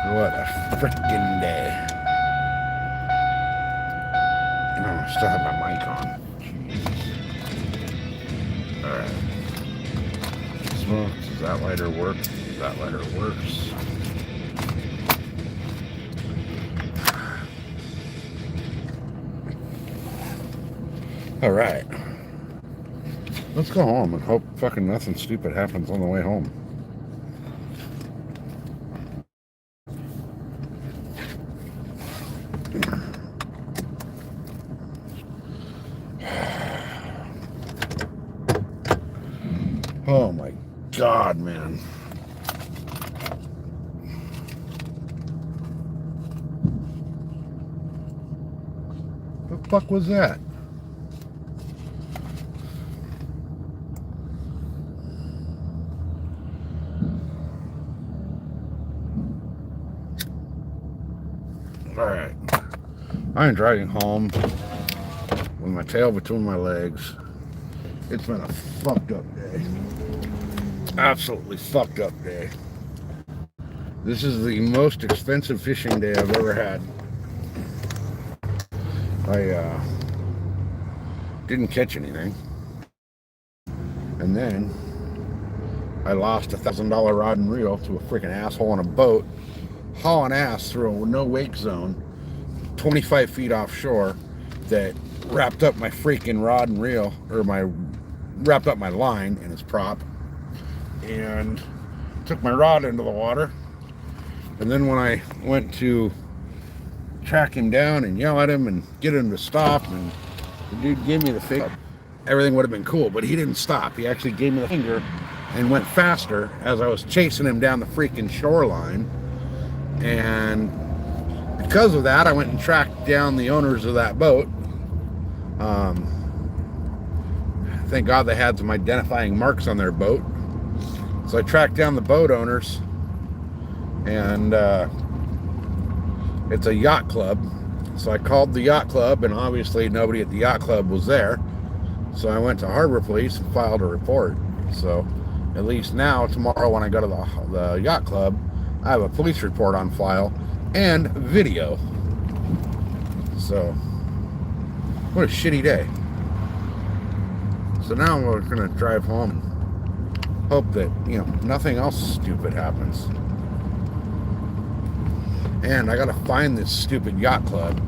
What a frickin' day. Oh, I still have my mic on. Alright. Smoke. Does that lighter work? That lighter works. Alright. Let's go home and hope fucking nothing stupid happens on the way home. Oh my God, man. What the fuck was that? Alright. I am driving home with my tail between my legs. It's been a fucked up day. Absolutely fucked up day. This is the most expensive fishing day I've ever had. I didn't catch anything. And then I lost $1,000 rod and reel to a freaking asshole on a boat, hauling ass through a no wake zone 25 feet offshore that wrapped up my freaking rod and reel, or wrapped up my line in its prop, and took my rod into the water. And then when I went to track him down and yell at him and get him to stop, and the dude gave me the finger, everything would have been cool, but he didn't stop. He actually gave me the finger and went faster as I was chasing him down the freaking shoreline. And because of that, I went and tracked down the owners of that boat. Thank God they had some identifying marks on their boat. So I tracked down the boat owners, and it's a yacht club. So I called the yacht club, and obviously nobody at the yacht club was there. So I went to Harbor Police and filed a report. So at least now, tomorrow when I go to the yacht club, I have a police report on file and video. So what a shitty day. So now we're gonna drive home and hope that, nothing else stupid happens. And I gotta find this stupid yacht club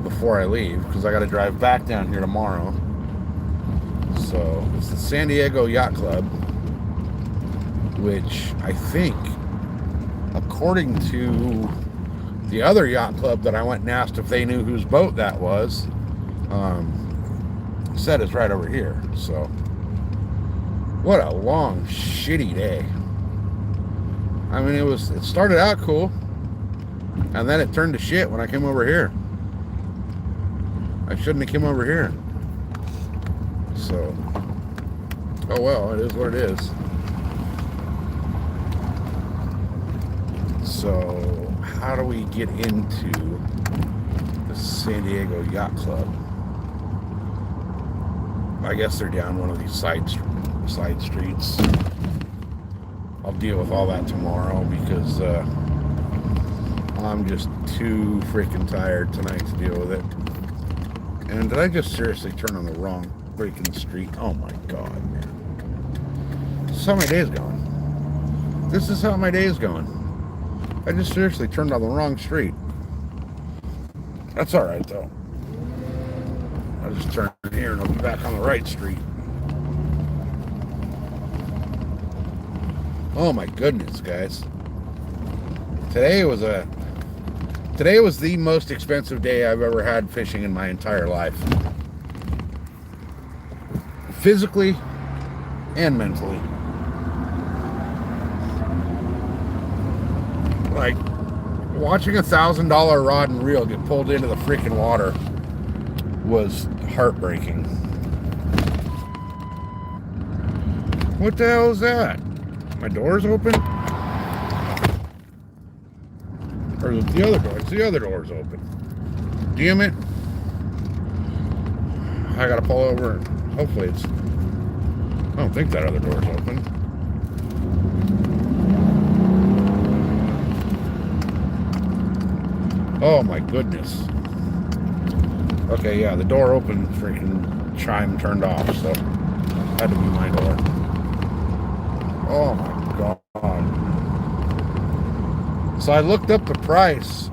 before I leave, because I gotta drive back down here tomorrow. So it's the San Diego Yacht Club, which I think, according to the other yacht club that I went and asked if they knew whose boat that was, said it's right over here. So what a long shitty day. I mean, it started out cool, and then it turned to shit when I came over here. I shouldn't have come over here. So, oh well, it is what it is. So, how do we get into the San Diego Yacht Club? I guess they're down one of these side streets. I'll deal with all that tomorrow, because I'm just too freaking tired tonight to deal with it. And did I just seriously turn on the wrong freaking street? Oh my God, man. This is how my day's going. This is how my day's going. I just seriously turned on the wrong street. That's alright though. I'll just turn here and I'll be back on the right street. Oh my goodness, guys. Today was the most expensive day I've ever had fishing in my entire life. Physically and mentally. Like, watching $1,000 rod and reel get pulled into the freaking water was heartbreaking. What the hell is that? My door's open? Or is it the other door? It's the other door's open. Damn it. I gotta pull over and hopefully it's... I don't think that other door's open. Oh my goodness. Okay, yeah, the door open, freaking chime turned off, so had to be my door. Oh my god. So I looked up the price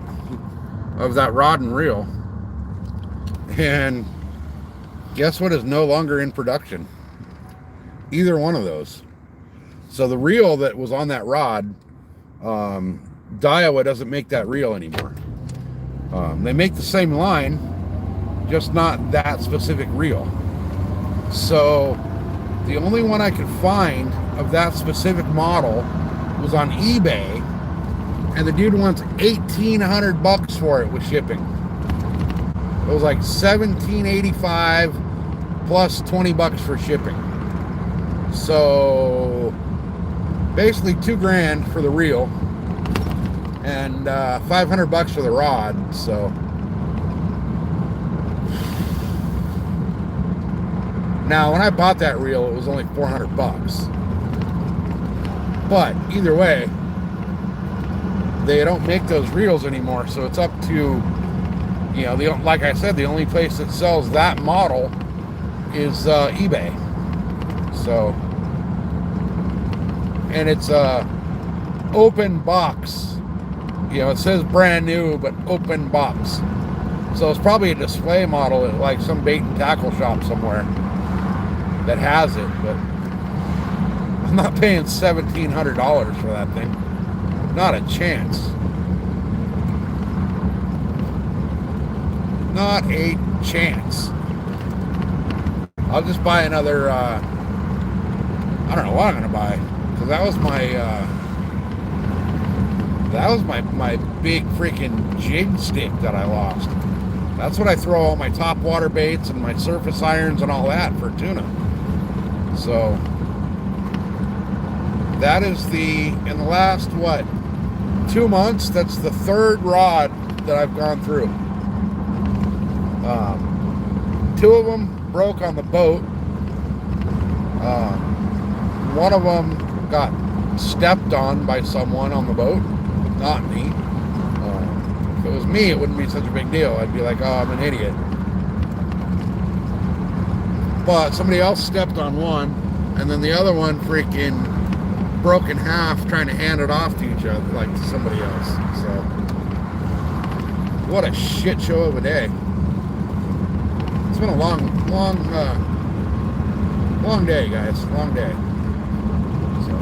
of that rod and reel, and guess what is no longer in production? Either one of those. So the reel that was on that rod, Daiwa doesn't make that reel anymore. They make the same line, just not that specific reel. So the only one I could find of that specific model was on eBay, and the dude wants $1,800 for it with shipping. It was like $1,785 plus $20 for shipping. So basically $2,000 for the reel and $500 for the rod. So now when I bought that reel, it was only $400. But either way, they don't make those reels anymore, so it's up to, you know, like I said, the only place that sells that model is eBay. So, and it's a open box. You know, it says brand new, but open box. So it's probably a display model at like some bait and tackle shop somewhere that has it, but I'm not paying $1,700 for that thing. Not a chance. Not a chance. I'll just buy another, I don't know what I'm going to buy, because that was my big freaking jig stick that I lost. That's what I throw all my top water baits and my surface irons and all that for tuna. So that is in the last, 2 months, that's the third rod that I've gone through. 2 of them broke on the boat. One of them got stepped on by someone on the boat, not me. If it was me, it wouldn't be such a big deal. I'd be like, oh, I'm an idiot. But somebody else stepped on one, and then the other one freaking broke in half trying to hand it off to each other, like to somebody else. So what a shit show of a day. It's been a long day, guys. Long day. So,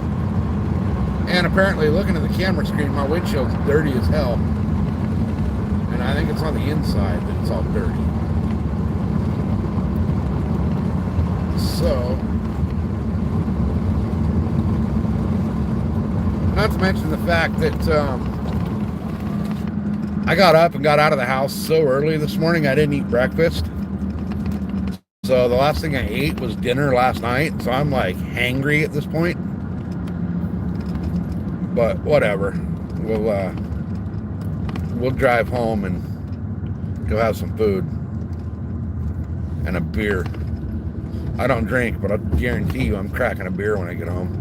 and apparently, looking at the camera screen, my windshield's dirty as hell, and I think it's on the inside that it's all dirty. So, not to mention the fact that I got up and got out of the house so early this morning, I didn't eat breakfast. So the last thing I ate was dinner last night. So I'm like hangry at this point. But whatever. We'll drive home and go have some food and a beer. I don't drink, but I guarantee you I'm cracking a beer when I get home.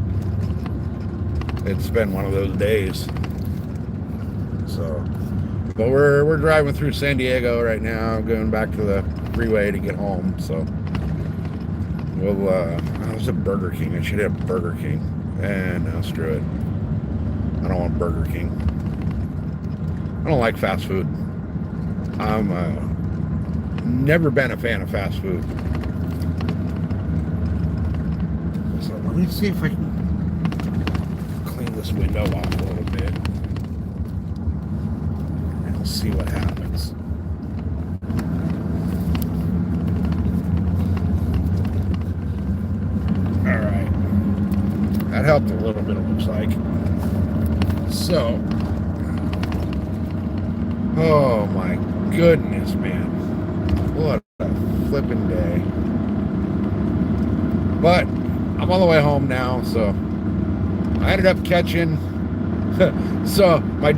It's been one of those days. So, but we're driving through San Diego right now, going back to the freeway to get home. So we'll I was at Burger King. I should have Burger King. And no, screw it. I don't want Burger King. I don't like fast food. I'm never been a fan of fast food. So let me see if I can clean this window off a little bit. And we'll see what happens. Alright. That helped a little bit, it looks like. So, oh my goodness, man. What a flippin' day. But I'm on the way home now, so I ended up catching. So my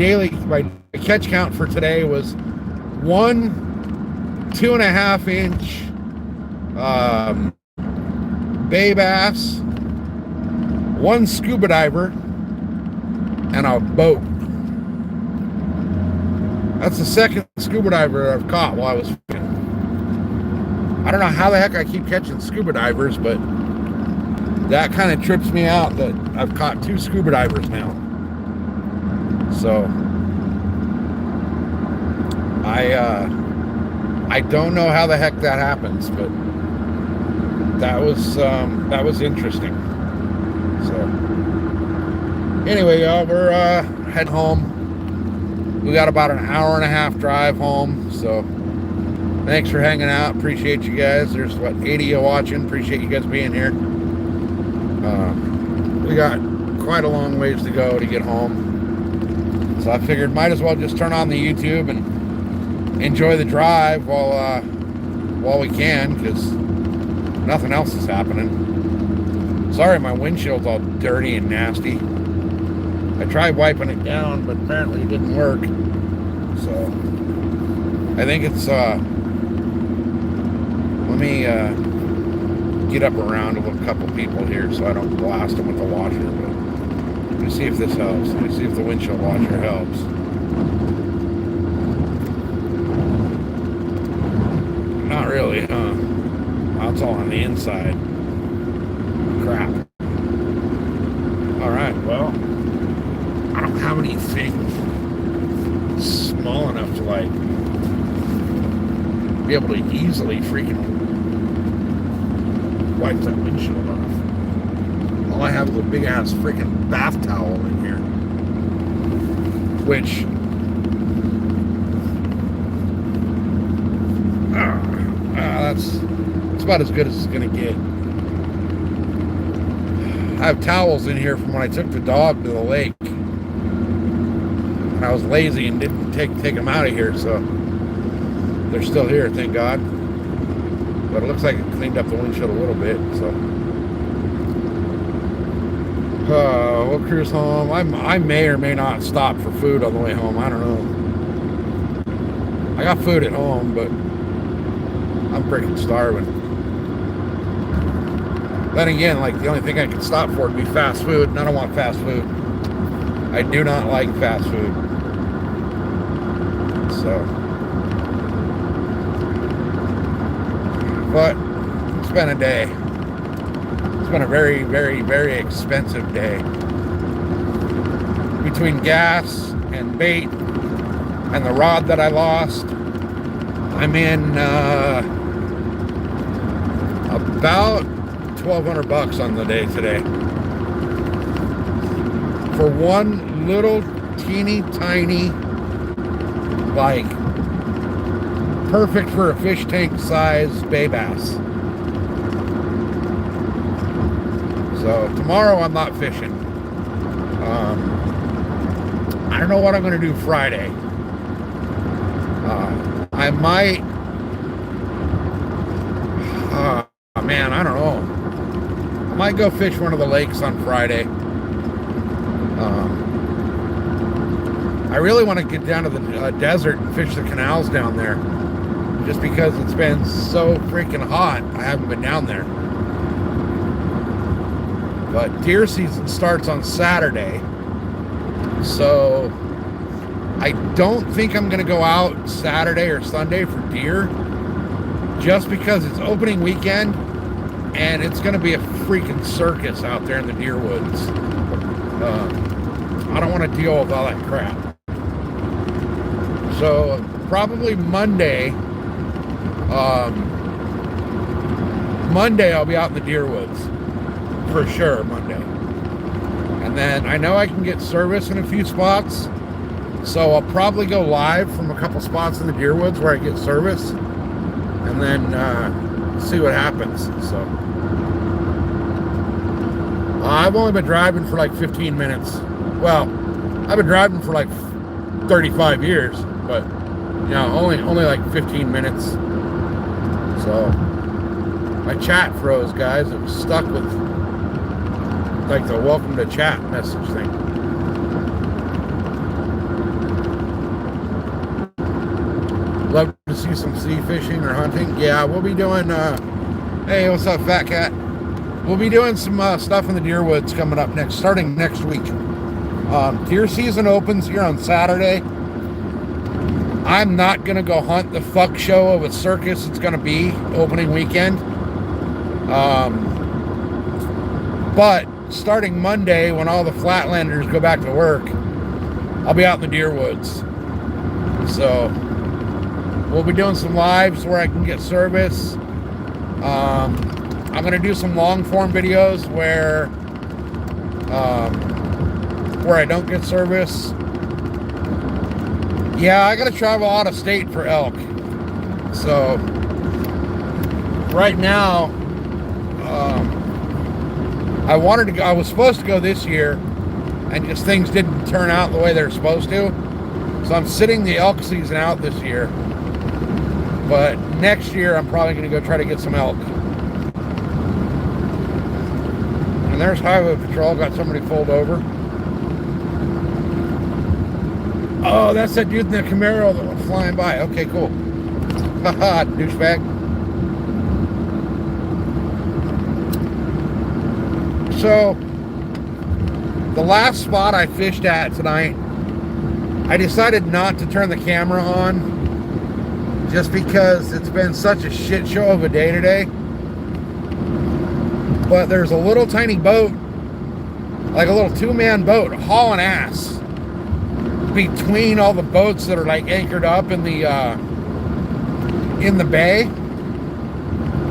catch count for today was 1 2.5 inch bay bass, 1 scuba diver, and a boat. That's the second scuba diver I've caught while I was fishing. I don't know how the heck I keep catching scuba divers, but that kind of trips me out that I've caught 2 scuba divers now. So I don't know how the heck that happens, but that was interesting. So anyway, y'all, we're heading home. We got about an hour and a half drive home, so thanks for hanging out. Appreciate you guys. There's 80 of you watching. Appreciate you guys being here. We got quite a long ways to go to get home, so I figured might as well just turn on the YouTube and enjoy the drive while we can, because nothing else is happening. Sorry, my windshield's all dirty and nasty. I tried wiping it down, but apparently it didn't work. So I think it's let me get up around a couple people here so I don't blast them with the washer. But let me see if this helps. Let me see if the windshield washer helps. Not really, huh? That's all on the inside. Crap. Alright, well, I don't have anything small enough to, like, be able to easily freaking wipe that windshield off. All I have is a big ass freaking bath towel in here, which that's about as good as it's gonna get. I have towels in here from when I took the dog to the lake, and I was lazy and didn't take them out of here, so they're still here, thank God. But it looks like it cleaned up the windshield a little bit, so we'll cruise home. I may or may not stop for food on the way home. I don't know. I got food at home, but I'm freaking starving. Then again, like, the only thing I can stop for would be fast food, and I don't want fast food. I do not like fast food. So, but it's been a day. It's been a very, very, very expensive day. Between gas and bait and the rod that I lost, I'm in about $1,200 on the day today for one little teeny tiny, like, perfect for a fish tank size bay bass. So tomorrow I'm not fishing. I don't know what I'm going to do Friday. I might, man, I don't know. I might go fish one of the lakes on Friday. I really want to get down to the desert and fish the canals down there, just because it's been so freaking hot. I haven't been down there. But deer season starts on Saturday, so I don't think I'm going to go out Saturday or Sunday for deer, just because it's opening weekend and it's going to be a freaking circus out there in the deer woods. I don't want to deal with all that crap. So probably Monday I'll be out in the deer woods for sure. Monday. And then I know I can get service in a few spots, so I'll probably go live from a couple spots in the deer woods where I get service, and then see what happens. So I've only been driving for like 15 minutes. Well, I've been driving for like 35 years, but you know, only like 15 minutes. So my chat froze, guys. It was stuck with like the welcome to chat message thing. Love to see some sea fishing or hunting. Yeah, we'll be doing hey, what's up, Fat Cat? We'll be doing some stuff in the deer woods coming up starting next week. Deer season opens here on Saturday. I'm not going to go hunt the fuck show of a circus it's going to be opening weekend. But starting Monday, when all the Flatlanders go back to work, I'll be out in the deer woods. So we'll be doing some lives where I can get service. I'm going to do some long form videos where I don't get service. Yeah, I got to travel out of state for elk. So right now, I was supposed to go this year, and just things didn't turn out the way they're supposed to. So I'm sitting the elk season out this year. But next year, I'm probably going to go try to get some elk. And there's Highway Patrol, got somebody pulled over. Oh, that's that dude in the Camaro that went flying by. Okay, cool. Haha, douchebag. So, the last spot I fished at tonight, I decided not to turn the camera on just because it's been such a shit show of a day today. But there's a little tiny boat, like a little two-man boat, hauling ass between all the boats that are like anchored up in the bay.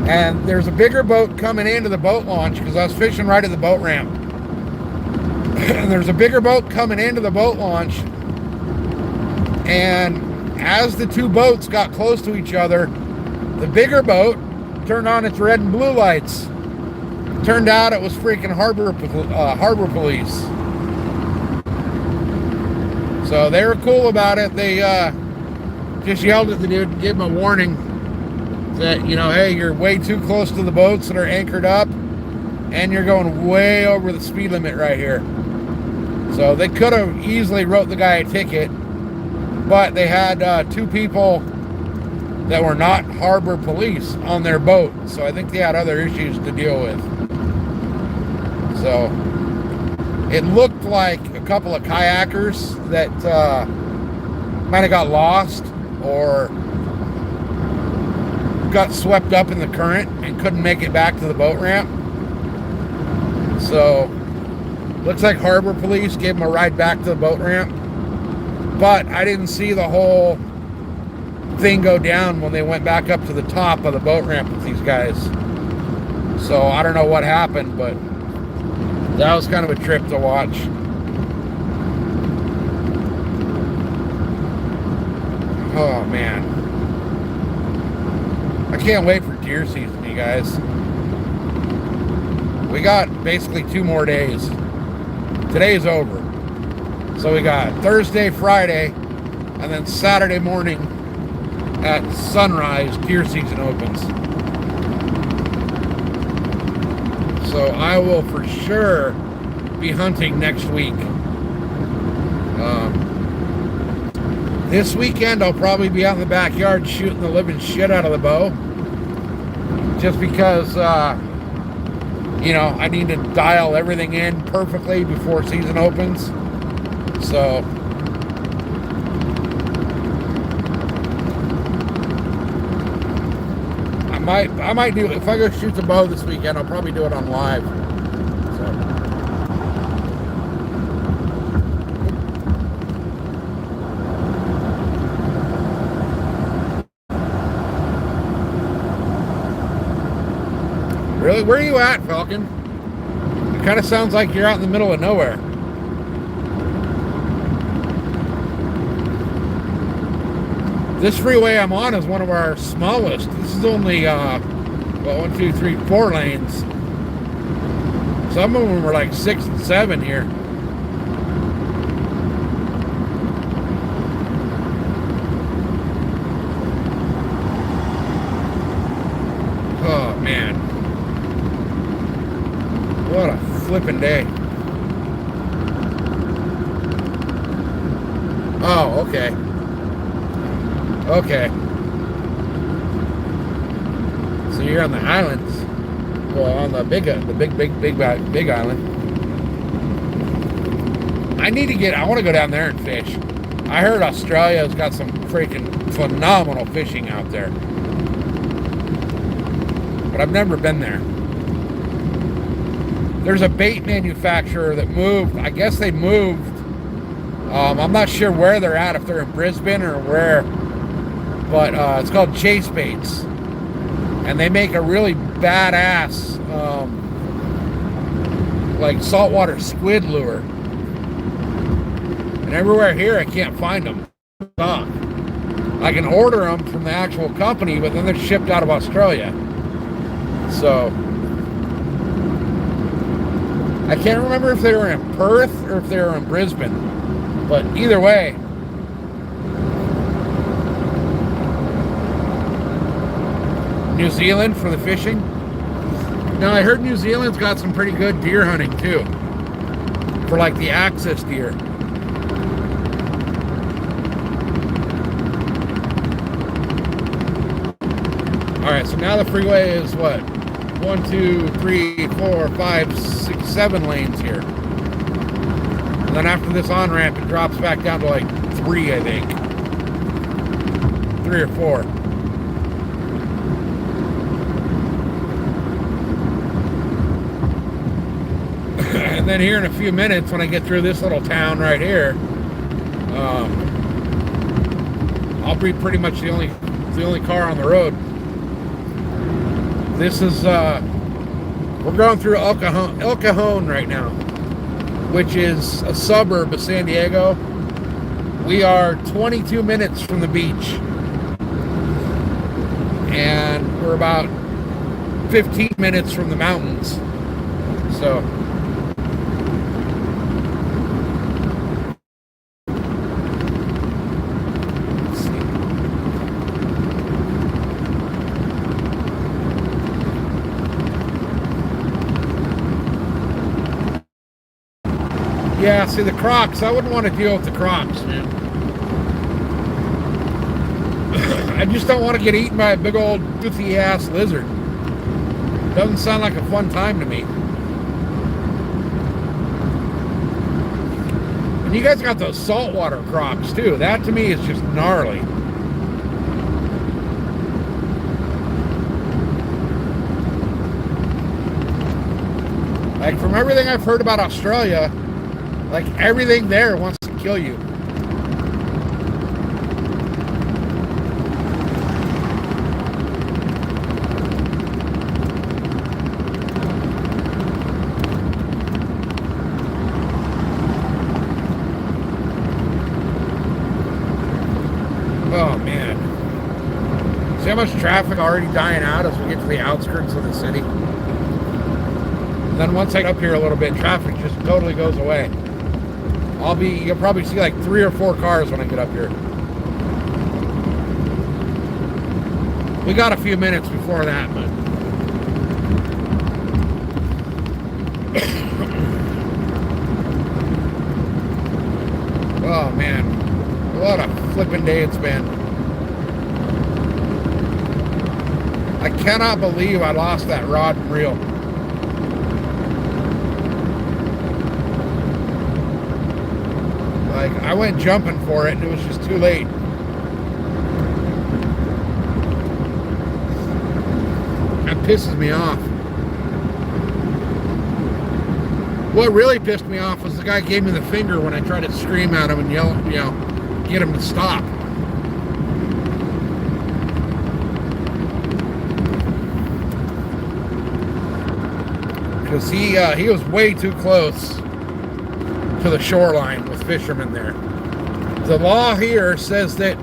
And there's a bigger boat coming into the boat launch because I was fishing right at the boat ramp. And there's a bigger boat coming into the boat launch. And as the two boats got close to each other, the bigger boat turned on its red and blue lights. Turned out it was freaking harbor police. So they were cool about it. They just yelled at the dude and gave him a warning that, you know, hey, you're way too close to the boats that are anchored up and you're going way over the speed limit right here. So they could have easily wrote the guy a ticket, but they had two people that were not harbor police on their boat. So I think they had other issues to deal with. So it looked like a couple of kayakers that might have got lost or got swept up in the current and couldn't make it back to the boat ramp. So looks like harbor police gave them a ride back to the boat ramp, but I didn't see the whole thing go down when they went back up to the top of the boat ramp with these guys. So I don't know what happened, but that was kind of a trip to watch. Oh man, I can't wait for deer season, you guys. We got basically 2 more days. Today's over. So we got Thursday, Friday, and then Saturday morning at sunrise, deer season opens. So I will for sure be hunting next week. This weekend I'll probably be out in the backyard shooting the living shit out of the bow. Just because, you know, I need to dial everything in perfectly before season opens. So I might do, if I go shoot the bow this weekend, I'll probably do it on live. Really? Where are you at, Falcon? It kind of sounds like you're out in the middle of nowhere. This freeway I'm on is one of our smallest. This is only, well, 1, 2, 3, 4 lanes. Some of them are like 6 and 7 here. Oh, man. What a flippin' day. Oh, okay. Okay. So you're on the islands. Well, on the big island. I want to go down there and fish. I heard Australia's got some freaking phenomenal fishing out there. But I've never been there. There's a bait manufacturer that moved. I guess they moved. I'm not sure where they're at, if they're in Brisbane or where. But it's called Chase Baits. And they make a really badass like saltwater squid lure. And everywhere here I can't find them. I can order them from the actual company, but then they're shipped out of Australia. So I can't remember if they were in Perth or if they were in Brisbane. But either way, New Zealand for the fishing. Now I heard New Zealand's got some pretty good deer hunting too, for like the axis deer. All right, so now the freeway is what? 1, 2, 3, 4, 5, 6, 7 lanes here. And then after this on-ramp, it drops back down to like 3, I think. 3 or 4. And then here in a few minutes, when I get through this little town right here, I'll be pretty much the only car on the road. This is, we're going through El Cajon right now, which is a suburb of San Diego. We are 22 minutes from the beach. And we're about 15 minutes from the mountains. So, yeah, see the crocs, I wouldn't want to deal with the crocs, man. I just don't want to get eaten by a big old toothy ass lizard. Doesn't sound like a fun time to me. And you guys got those saltwater crocs too. That to me is just gnarly. Like from everything I've heard about Australia, like everything there wants to kill you. Oh man. See how much traffic already dying out as we get to the outskirts of the city? And then once I get up here a little bit, traffic just totally goes away. You'll probably see like 3 or 4 cars when I get up here. We got a few minutes before that, but oh man, what a flippin' day it's been. I cannot believe I lost that rod and reel. Like, I went jumping for it and it was just too late. That pisses me off. What really pissed me off was the guy gave me the finger when I tried to scream at him and yell, get him to stop. Because he was way too close to the shoreline with fishermen there. The law here says that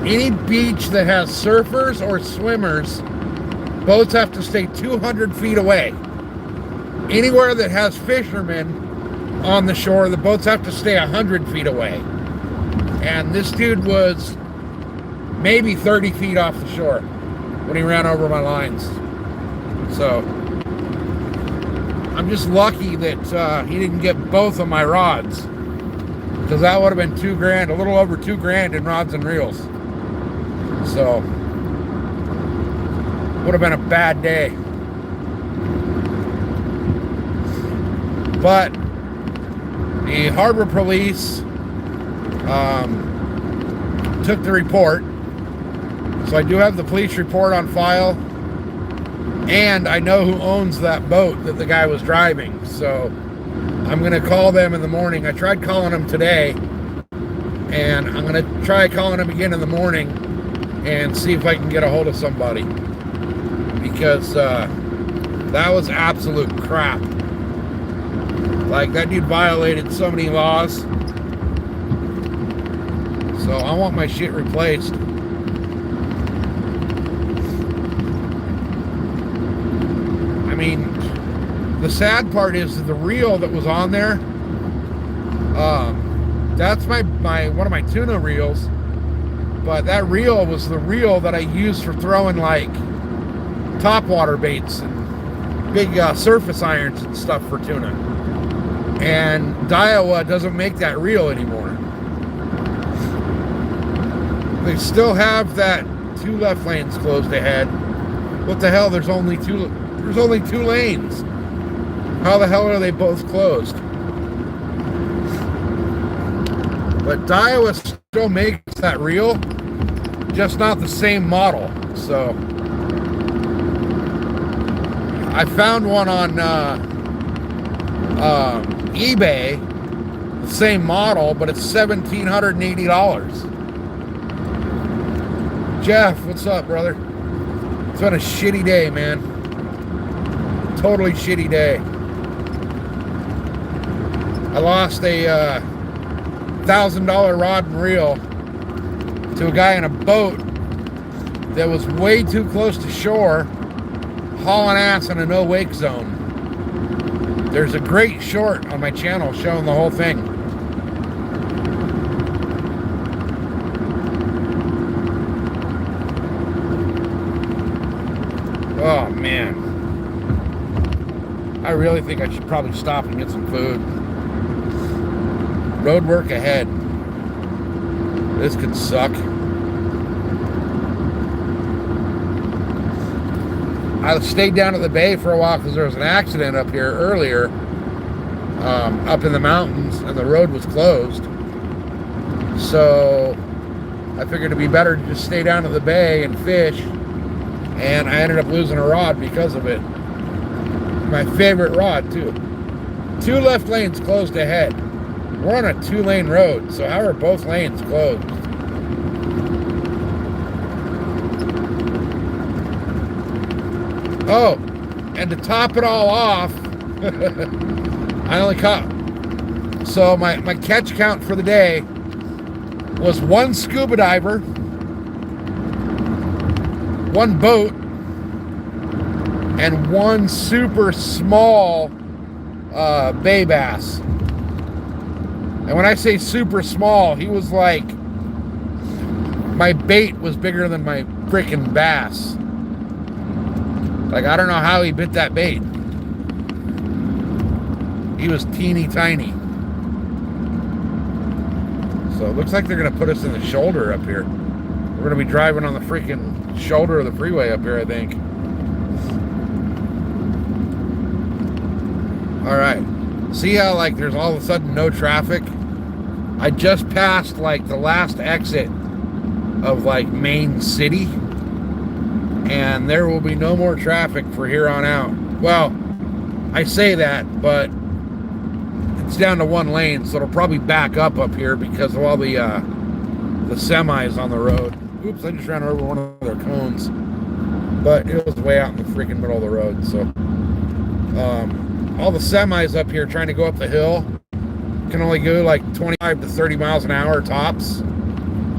any beach that has surfers or swimmers, boats have to stay 200 feet away. Anywhere that has fishermen on the shore, the boats have to stay 100 feet away. And this dude was maybe 30 feet off the shore when he ran over my lines. So I'm just lucky that he didn't get both of my rods, because that would have been $2,000, a little over $2,000 in rods and reels. So would have been a bad day. But the harbor police Took the report. So I do have the police report on file. And I know who owns that boat that the guy was driving. So I'm going to call them in the morning. I tried calling them today. And I'm going to try calling them again in the morning and see if I can get a hold of somebody. Because that was absolute crap. Like, that dude violated so many laws. So I want my shit replaced. I mean, the sad part is that the reel that was on there, that's my one of my tuna reels. But that reel was the reel that I used for throwing like topwater baits and big surface irons and stuff for tuna. And Daiwa doesn't make that reel anymore. They still have that 2 left lanes closed ahead. What the hell? There's only two lanes. How the hell are they both closed? But Daiwa still makes that reel, just not the same model. So I found one on eBay, the same model, but it's $1,780. Jeff, what's up, brother? It's been a shitty day, man. Totally shitty day. I lost a $1,000 rod and reel to a guy in a boat that was way too close to shore, hauling ass in a no-wake zone. There's a great short on my channel showing the whole thing. Oh, man. I really think I should probably stop and get some food. Road work ahead. This could suck. I stayed down at the bay for a while because there was an accident up here earlier, up in the mountains, and the road was closed. So I figured it'd be better to just stay down at the bay and fish, and I ended up losing a rod because of it. My favorite rod, too. 2 left lanes closed ahead. We're on a 2-lane road, so how are both lanes closed? Oh, and to top it all off, I only caught, so my catch count for the day was 1 scuba diver, 1 boat, and 1 super small bay bass. And when I say super small, he was like, my bait was bigger than my freaking bass. Like, I don't know how he bit that bait. He was teeny tiny. So it looks like they're going to put us in the shoulder up here. We're going to be driving on the freaking shoulder of the freeway up here, I think. All right. See how, like, there's all of a sudden no traffic? I just passed, like, the last exit of, like, Main City. And there will be no more traffic for here on out. Well, I say that, but it's down to 1 lane, so it'll probably back up here because of all the semis on the road. Oops, I just ran over one of their cones. But it was way out in the freaking middle of the road, so. All the semis up here trying to go up the hill can only go like 25 to 30 miles an hour tops.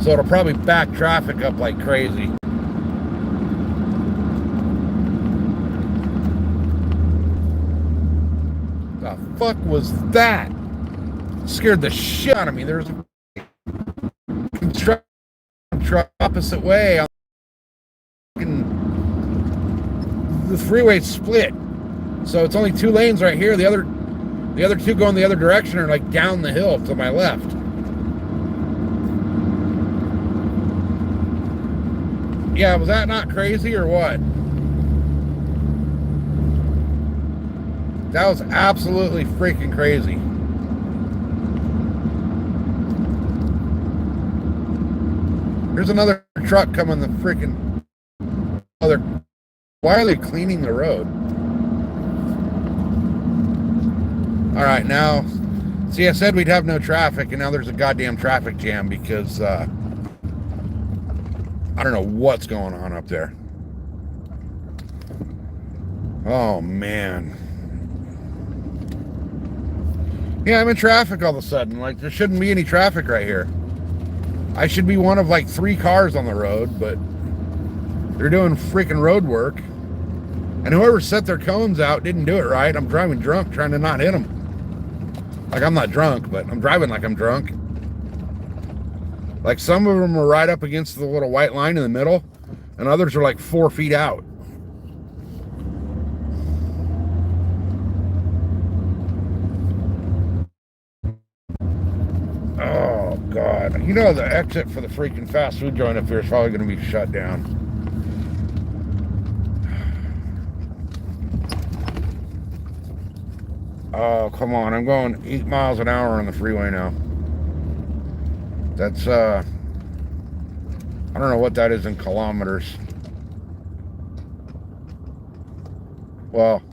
So it'll probably back traffic up like crazy. The fuck was that? Scared the shit out of me. There's a construction truck opposite way. The freeway split, so it's only 2 lanes right here. The other 2 going the other direction are like down the hill to my left. Yeah, was that not crazy or what? That was absolutely freaking crazy. There's another truck coming the freaking other. Why are they cleaning the road? All right, now, see, I said we'd have no traffic, and now there's a goddamn traffic jam because I don't know what's going on up there. Oh, man. Yeah, I'm in traffic all of a sudden. Like, there shouldn't be any traffic right here. I should be one of like 3 cars on the road, but they're doing freaking road work. And whoever set their cones out didn't do it right. I'm driving drunk, trying to not hit them. Like, I'm not drunk, but I'm driving like I'm drunk. Like, some of them are right up against the little white line in the middle, and others are like 4 feet out. Oh, God. You know, the exit for the freaking fast food joint up here is probably going to be shut down. Oh, come on. I'm going 8 miles an hour on the freeway now. That's, I don't know what that is in kilometers. Well,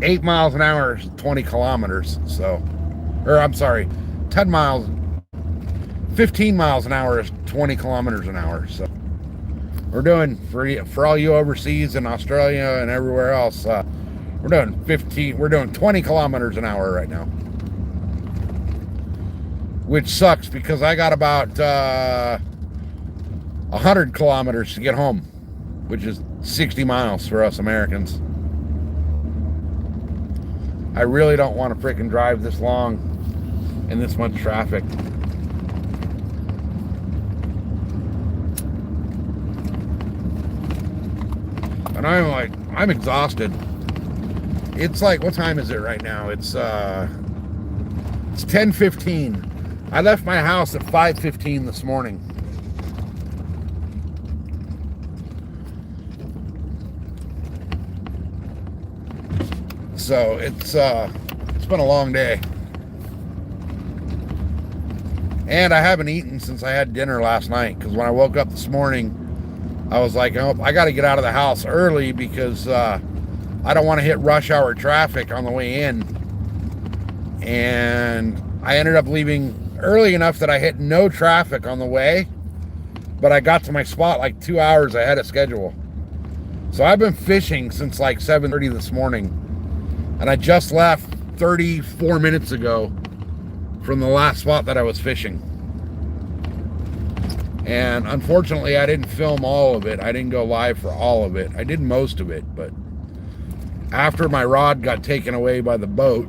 8 miles an hour is 20 kilometers, so, or I'm sorry, 10 miles, 15 miles an hour is 20 kilometers an hour, so we're doing, for all you overseas in Australia and everywhere else, we're doing 20 kilometers an hour right now. Which sucks because I got about 100 kilometers to get home, which is 60 miles for us Americans. I really don't want to freaking drive this long in this much traffic. And I'm exhausted. It's like, what time is it right now? It's 10:15. I left my house at 5:15 this morning. So it's been a long day. And I haven't eaten since I had dinner last night, because when I woke up this morning, I was like, oh, I got to get out of the house early because I don't want to hit rush hour traffic on the way in. And I ended up leaving early enough that I hit no traffic on the way, but I got to my spot like 2 hours ahead of schedule. So I've been fishing since like 7:30 this morning, and I just left 34 minutes ago from the last spot that I was fishing. And unfortunately, I didn't film all of it. I didn't go live for all of it. I did most of it, but after my rod got taken away by the boat,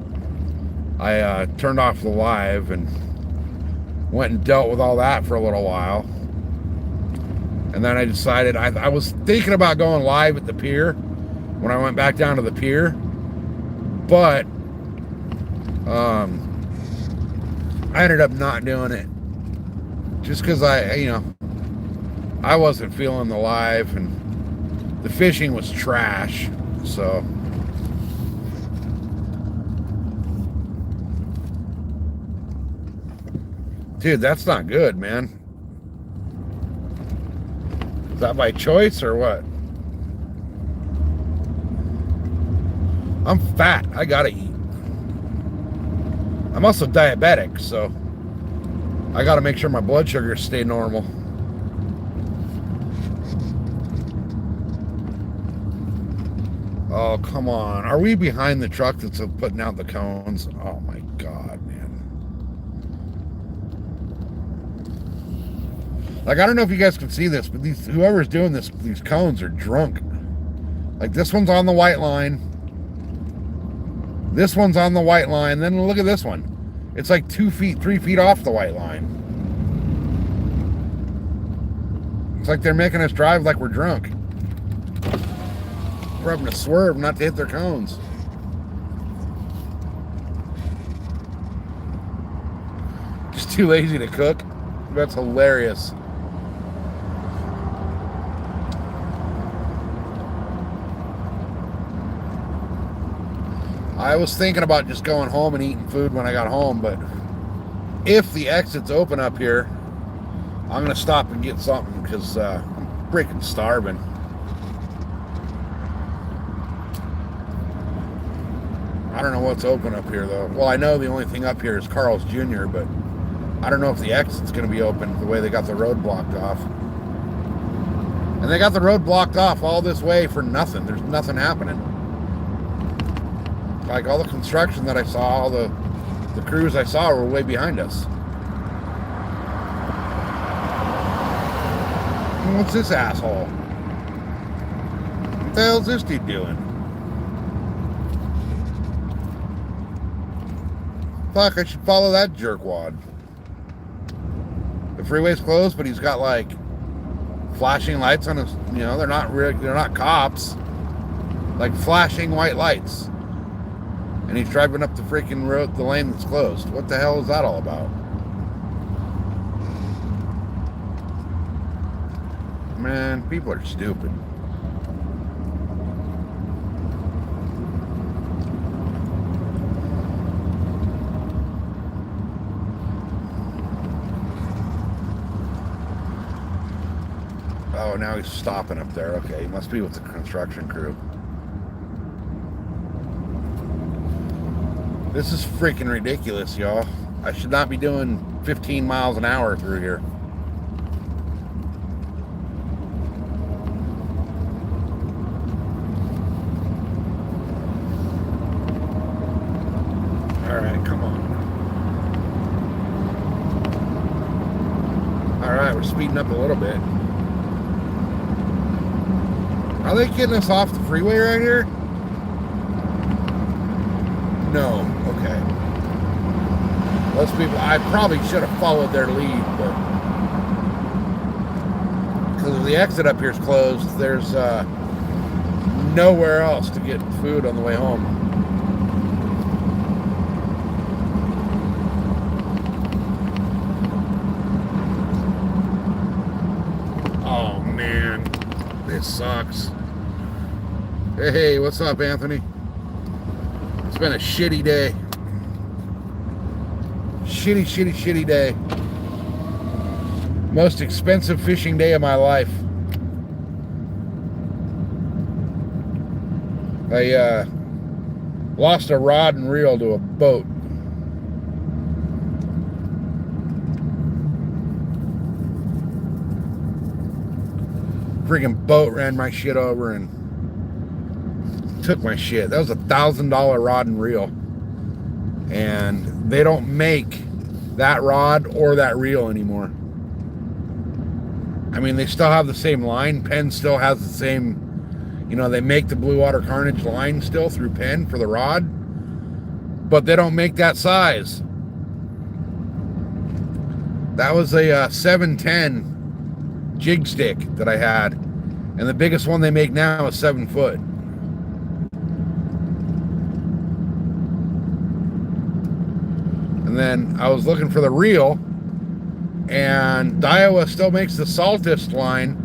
I turned off the live and went and dealt with all that for a little while. And then I decided, I was thinking about going live at the pier when I went back down to the pier, but I ended up not doing it just because I wasn't feeling the live, and the fishing was trash. So dude, that's not good, man. Is that by choice or what? I'm fat. I gotta eat. I'm also diabetic, so I gotta make sure my blood sugars stay normal. Oh, come on. Are we behind the truck that's putting out the cones? Oh my God, man. Like, I don't know if you guys can see this, but whoever's doing this, these cones are drunk. Like, this one's on the white line. This one's on the white line. Then look at this one. It's like 2 feet, 3 feet off the white line. It's like they're making us drive like we're drunk. We're having to swerve not to hit their cones. Just too lazy to cook. That's hilarious. I was thinking about just going home and eating food when I got home, but if the exit's open up here, I'm gonna stop and get something because I'm freaking starving. I don't know what's open up here though. Well, I know the only thing up here is Carl's Jr., but I don't know if the exit's gonna be open the way they got the road blocked off. And they got the road blocked off all this way for nothing. There's nothing happening. Like all the construction that I saw, all the crews I saw were way behind us. What's this asshole? What the hell's this dude doing? Fuck, I should follow that jerkwad. The freeway's closed, but he's got like flashing lights on his, you know, they're not cops. Like flashing white lights. And he's driving up the freaking road, the lane that's closed. What the hell is that all about? Man, people are stupid. Oh, now he's stopping up there. Okay, he must be with the construction crew. This is freaking ridiculous, y'all. I should not be doing 15 miles an hour through here. All right, come on. All right, we're speeding up a little bit. Are they getting us off the freeway right here? No. Okay. Those people, I probably should have followed their lead, but because the exit up here is closed, there's nowhere else to get food on the way home. Oh man, this sucks. Hey, what's up, Anthony? It's been a shitty day. Shitty day. Most expensive fishing day of my life. I lost a rod and reel to a boat. Freaking boat ran my shit over and took my shit. That was $1,000 rod and reel. And they don't make that rod or that reel anymore. I mean, they still have the same line. Penn still has the same, you know, they make the Blue Water Carnage line still through Penn for the rod, but they don't make that size. That was a 710 jig stick that I had, and the biggest one they make now is 7 foot. And then I was looking for the reel, and Daiwa still makes the Saltist line,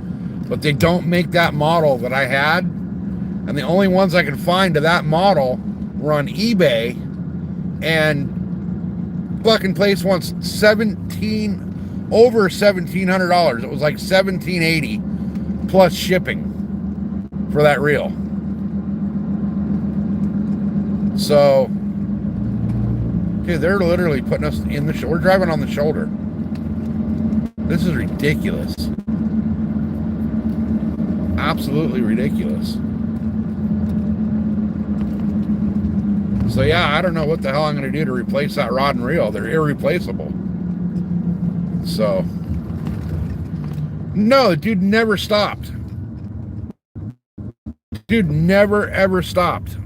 but they don't make that model that I had. And the only ones I can find to that model were on eBay, and fucking place wants over $1,700. It was like $1,780 plus shipping for that reel. So, dude, they're literally putting us in the shoulder. We're driving on the shoulder. This is ridiculous. Absolutely ridiculous. So yeah, I don't know what the hell I'm going to do to replace that rod and reel. They're irreplaceable. So, no, dude never stopped. Dude never ever stopped.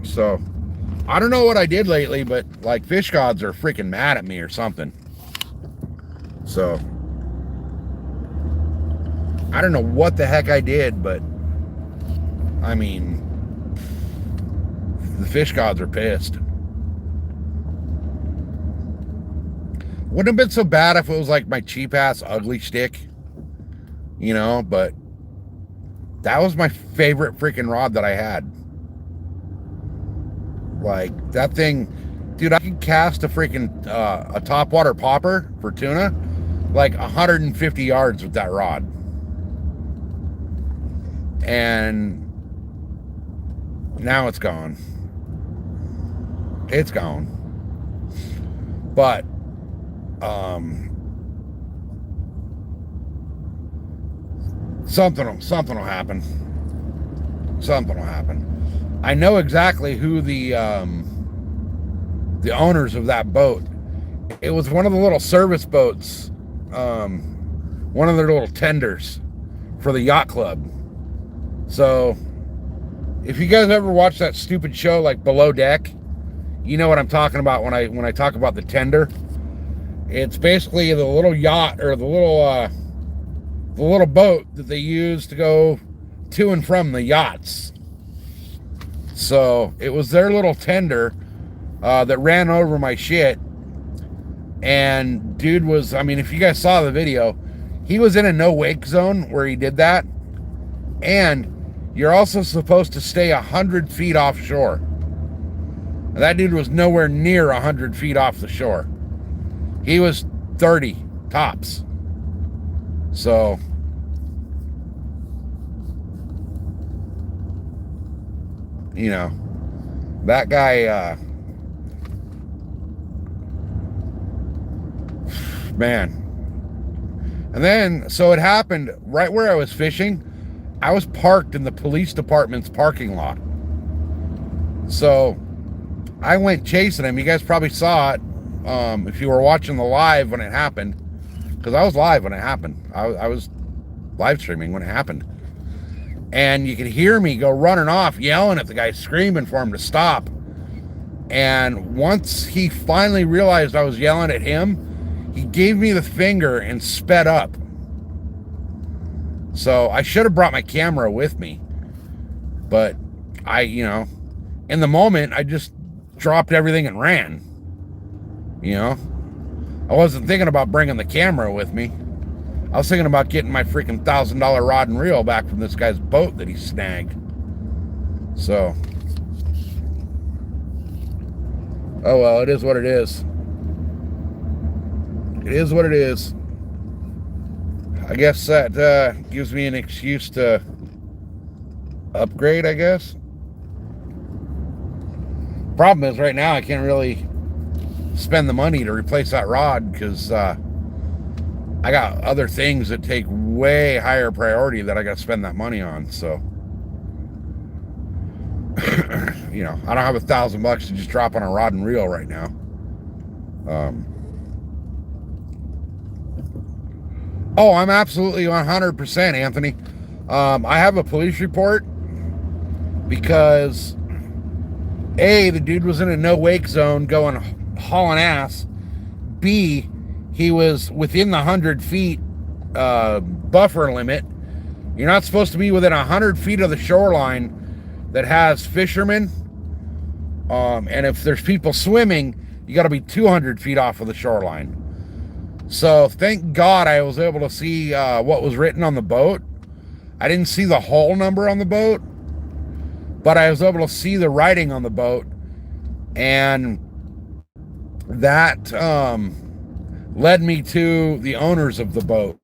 So, I don't know what I did lately, but like fish gods are freaking mad at me or something. So, I don't know what the heck I did, but I mean, the fish gods are pissed. Wouldn't have been so bad if it was like my cheap ass ugly stick, you know, but that was my favorite freaking rod that I had. Like, that thing, Dude, I can cast a freaking a topwater popper for tuna like 150 yards with that rod. And now it's gone. It's gone. But something will happen. Something will happen. I know exactly who the owners of that boat. It was one of the little service boats, one of their little tenders for the yacht club. So if you guys ever watch that stupid show like Below Deck, you know what I'm talking about when I talk about the tender. It's basically the little yacht, or the little boat that they use to go to and from the yachts. So it was their little tender that ran over my shit. And dude was, I mean, if you guys saw the video, he was in a no wake zone where he did that. And you're also supposed to stay 100 feet offshore. That dude was nowhere near 100 feet off the shore. He was 30 tops. So you know, that guy, man. And then, so it happened right where I was fishing. I was parked in the police department's parking lot. So I went chasing him. You guys probably saw it if you were watching the live when it happened, because I was live when it happened. I was live streaming when it happened. And you could hear me go running off, yelling at the guy, screaming for him to stop. And once he finally realized I was yelling at him, he gave me the finger and sped up. So I should have brought my camera with me. But in the moment, I just dropped everything and ran. I wasn't thinking about bringing the camera with me. I was thinking about getting my freaking $1,000 rod and reel back from this guy's boat that he snagged. So, oh well, it is what it is. It is what it is. I guess that gives me an excuse to upgrade, I guess. Problem is, right now I can't really spend the money to replace that rod because I got other things that take way higher priority that I got to spend that money on. So, I don't have $1,000 to just drop on a rod and reel right now. Oh, I'm absolutely 100%, Anthony. I have a police report because A, the dude was in a no wake zone going hauling ass. B, he was within the 100 feet buffer limit. You're not supposed to be within 100 feet of the shoreline that has fishermen. And if there's people swimming, you got to be 200 feet off of the shoreline. So thank God I was able to see what was written on the boat. I didn't see the hull number on the boat, but I was able to see the writing on the boat. And that led me to the owners of the boat.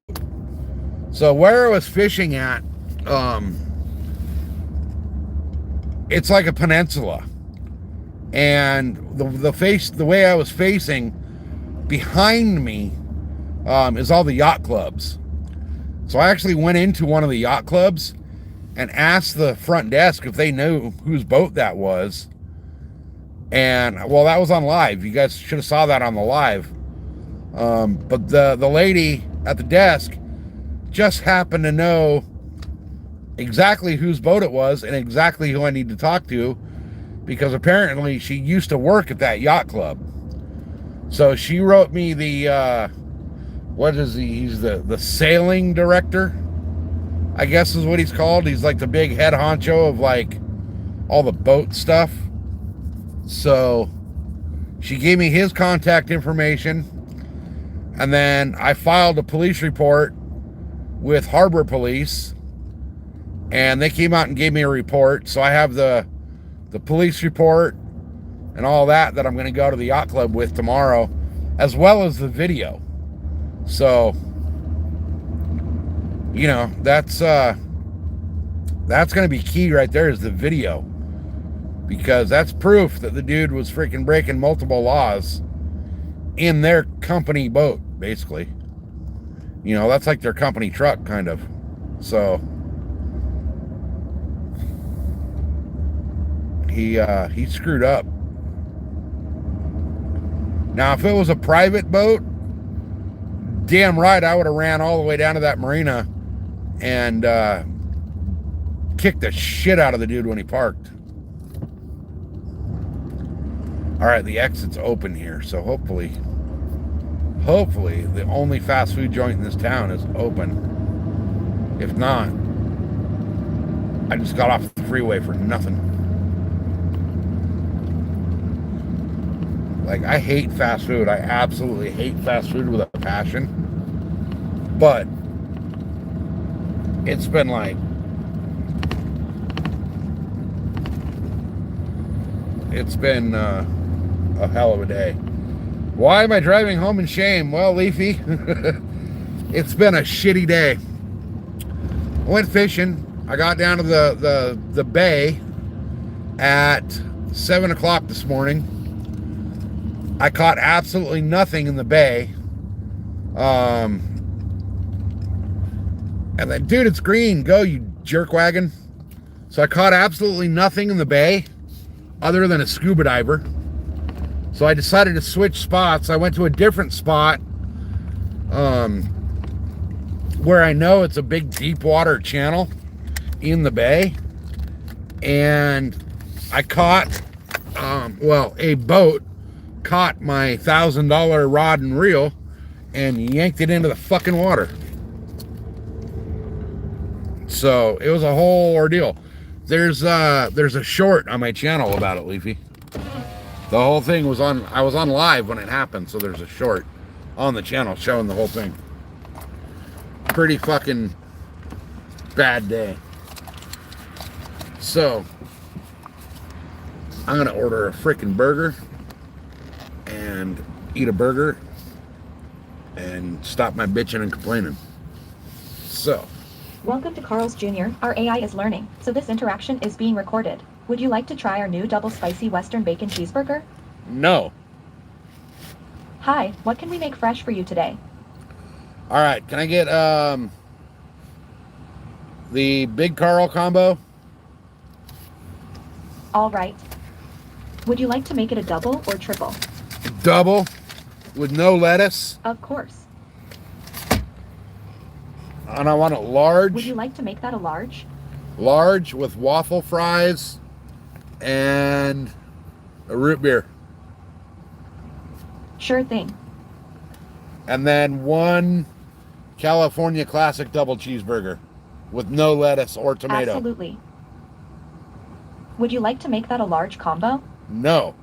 So where I was fishing at, it's like a peninsula, and the way I was facing, behind me is all the yacht clubs. So I actually went into one of the yacht clubs and asked the front desk if they knew whose boat that was. And well, that was on live. You guys should have saw that on the live. But the lady at the desk just happened to know exactly whose boat it was and exactly who I need to talk to, because apparently she used to work at that yacht club. So she wrote me the what is he? He's the sailing director, I guess is what he's called. He's like the big head honcho of like all the boat stuff. So she gave me his contact information, and then I filed a police report with Harbor Police, and they came out and gave me a report. So I have the police report, and all that I'm going to go to the yacht club with tomorrow, as well as the video. So, you know, that's going to be key right there, is the video, because that's proof that the dude was freaking breaking multiple laws in their company boat, basically. You know, that's like their company truck, kind of. So he screwed up. Now, if it was a private boat, damn right I would have ran all the way down to that marina and kicked the shit out of the dude when he parked. All right, the exit's open here, so hopefully the only fast food joint in this town is open. If not, I just got off the freeway for nothing. Like, I hate fast food. I absolutely hate fast food with a passion. But it's been like, it's been a hell of a day. Why am I driving home in shame? Well, Leafy, it's been a shitty day. I went fishing. I got down to the bay at 7 o'clock this morning. I caught absolutely nothing in the bay. And then, dude, it's green. Go, you jerk wagon. So I caught absolutely nothing in the bay other than a scuba diver. So I decided to switch spots. I went to a different spot where I know it's a big deep water channel in the bay. And I caught, a boat caught my $1,000 rod and reel and yanked it into the fucking water. So it was a whole ordeal. There's a short on my channel about it, Leafy. The whole thing was on, I was on live when it happened, so there's a short on the channel showing the whole thing. Pretty fucking bad day. So, I'm gonna order a freaking burger and eat a burger and stop my bitching and complaining. So. Welcome to Carl's Jr. Our AI is learning, so this interaction is being recorded. Would you like to try our new double spicy Western bacon cheeseburger? No. Hi, what can we make fresh for you today? All right, can I get the Big Carl combo? All right. Would you like to make it a double or triple? Double with no lettuce. Of course. And I want it large. Would you like to make that a large? Large with waffle fries and a root beer. Sure thing. And then one California Classic double cheeseburger with no lettuce or tomato. Absolutely. Would you like to make that a large combo? No.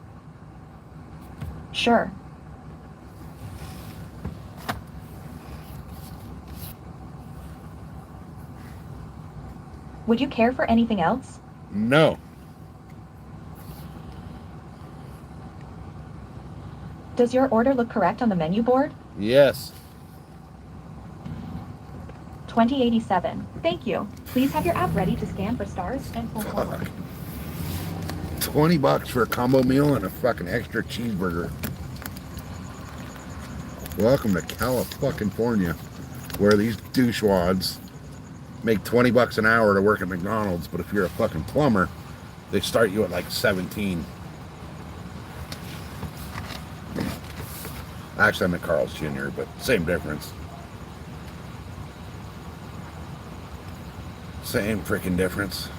Sure. Would you care for anything else? No. Does your order look correct on the menu board? Yes. 2087. Thank you. Please have your app ready to scan for stars and pull forward. $20 for a combo meal and a fucking extra cheeseburger. Welcome to California, where these douchewads make $20 an hour to work at McDonald's, but if you're a fucking plumber, they start you at like 17. Actually, I'm at Carl's Jr., but same difference. Same freaking difference.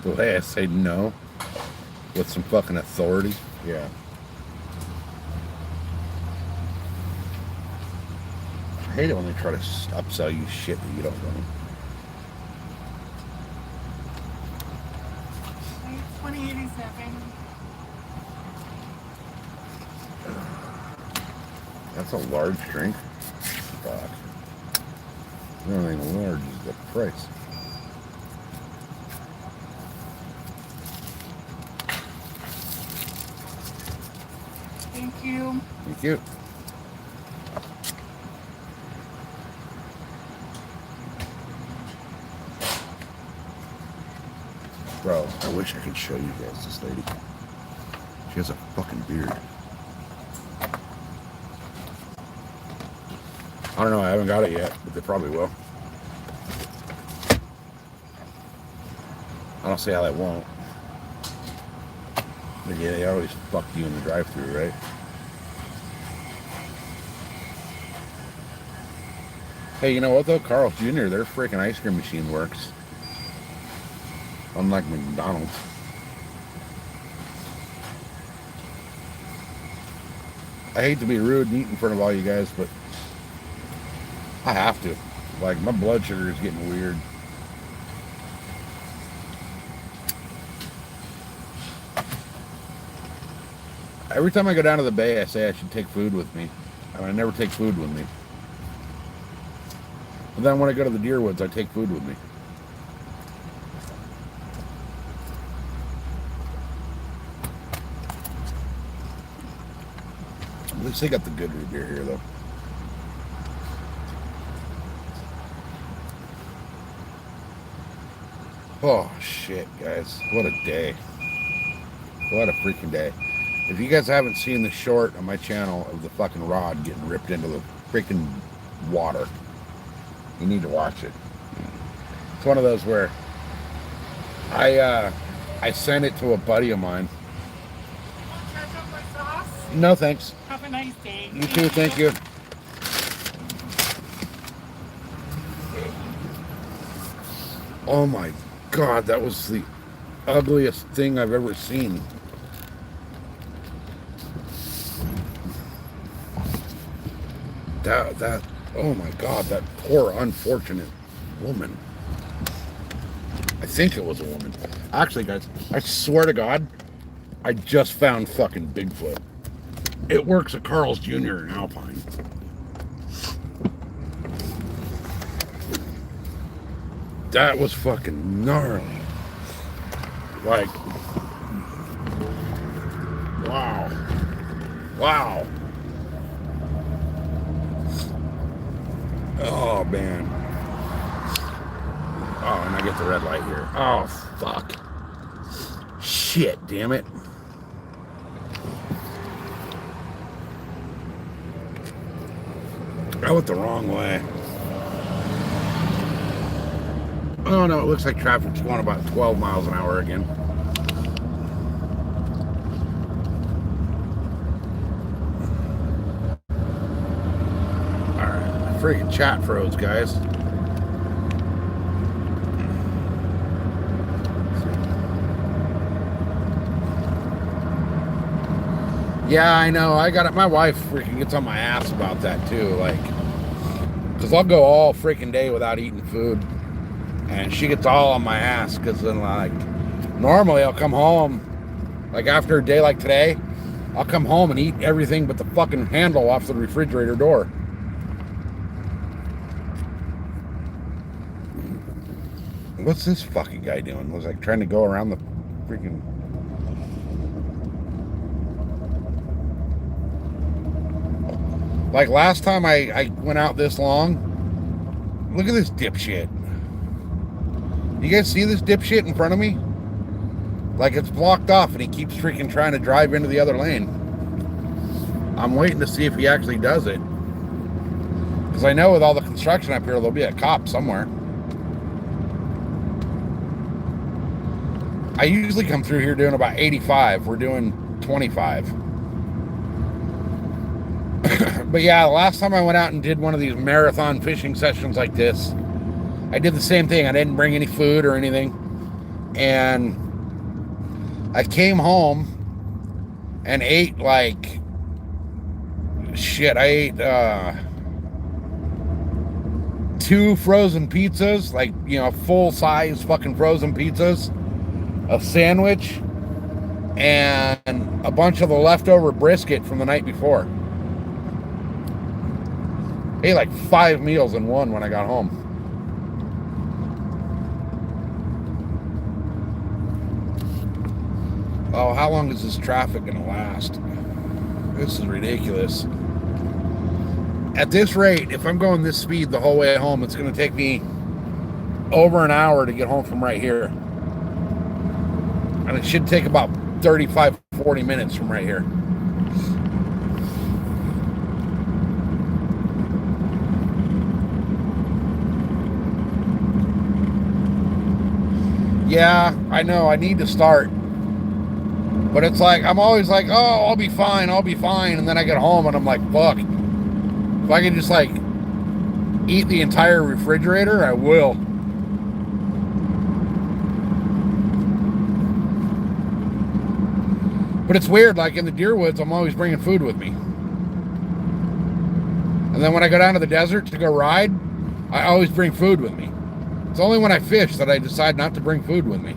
The way I say no with some fucking authority. Yeah. I hate it when they try to upsell you shit that you don't want. 2087. That's a large drink. Fuck. The only thing large is the price. Thank you. Thank you. Bro, I wish I could show you guys this lady. She has a fucking beard. I don't know, I haven't got it yet, but they probably will. I don't see how that won't. But yeah, they always fuck you in the drive-thru, right? Hey, you know what though? Carl's Jr., their freaking ice cream machine works. Unlike McDonald's. I hate to be rude and eat in front of all you guys, but I have to. Like, my blood sugar is getting weird. Every time I go down to the bay, I say I should take food with me. And I never take food with me. But then when I go to the deer woods, I take food with me. At least they got the good root beer here, though. Oh, shit, guys. What a day. What a freaking day. If you guys haven't seen the short on my channel of the fucking rod getting ripped into the freaking water, you need to watch it. It's one of those where I sent it to a buddy of mine. Catch up my sauce. No, thanks. Have a nice day. You too, thank you. Oh my God, that was the ugliest thing I've ever seen. That, oh my God, that poor unfortunate woman. I think it was a woman. Actually, guys, I swear to God, I just found fucking Bigfoot. It works at Carl's Jr. in Alpine. That was fucking gnarly. Like, wow. Wow. Oh, man. Oh, and I get the red light here. Oh, fuck. Shit, damn it. I went the wrong way. Oh, no, it looks like traffic's going about 12 miles an hour again. Alright, freaking chat froze, guys. Yeah, I know. I got it. My wife freaking gets on my ass about that too. Like, because I'll go all freaking day without eating food. And she gets all on my ass because then, like, normally I'll come home, like after a day like today, I'll come home and eat everything but the fucking handle off the refrigerator door. What's this fucking guy doing? Was like trying to go around the freaking... Like last time I went out this long, look at this dipshit. You guys see this dipshit in front of me? Like it's blocked off and he keeps freaking trying to drive into the other lane. I'm waiting to see if he actually does it. Because I know with all the construction up here, there'll be a cop somewhere. I usually come through here doing about 85. We're doing 25. But yeah, the last time I went out and did one of these marathon fishing sessions like this, I did the same thing. I didn't bring any food or anything. And I came home and ate like shit. I ate 2 frozen pizzas, like, you know, full size fucking frozen pizzas, a sandwich, and a bunch of the leftover brisket from the night before. Ate like 5 meals in one when I got home. Oh, how long is this traffic gonna last? This is ridiculous. At this rate, if I'm going this speed the whole way home, it's gonna take me over an hour to get home from right here. And it should take about 35, 40 minutes from right here. Yeah, I know, I need to start. But it's like, I'm always like, oh, I'll be fine. And then I get home and I'm like, fuck. If I can just like eat the entire refrigerator, I will. But it's weird, like in the deer woods, I'm always bringing food with me. And then when I go down to the desert to go ride, I always bring food with me. It's only when I fish that I decide not to bring food with me.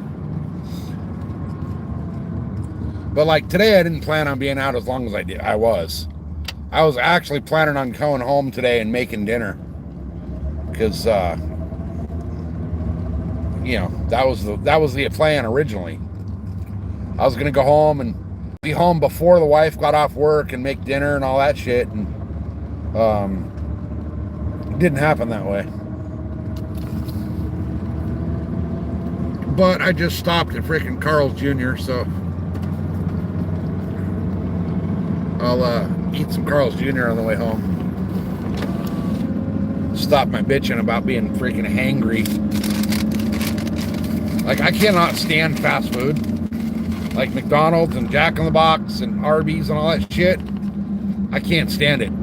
But like today, I didn't plan on being out as long as I did. I was actually planning on going home today and making dinner. Because, you know, that was the plan originally. I was going to go home and be home before the wife got off work and make dinner and all that shit. And it didn't happen that way. But I just stopped at freaking Carl's Jr., so I'll eat some Carl's Jr. on the way home. Stop my bitching about being freaking hangry. Like, I cannot stand fast food. Like McDonald's and Jack in the Box and Arby's and all that shit. I can't stand it.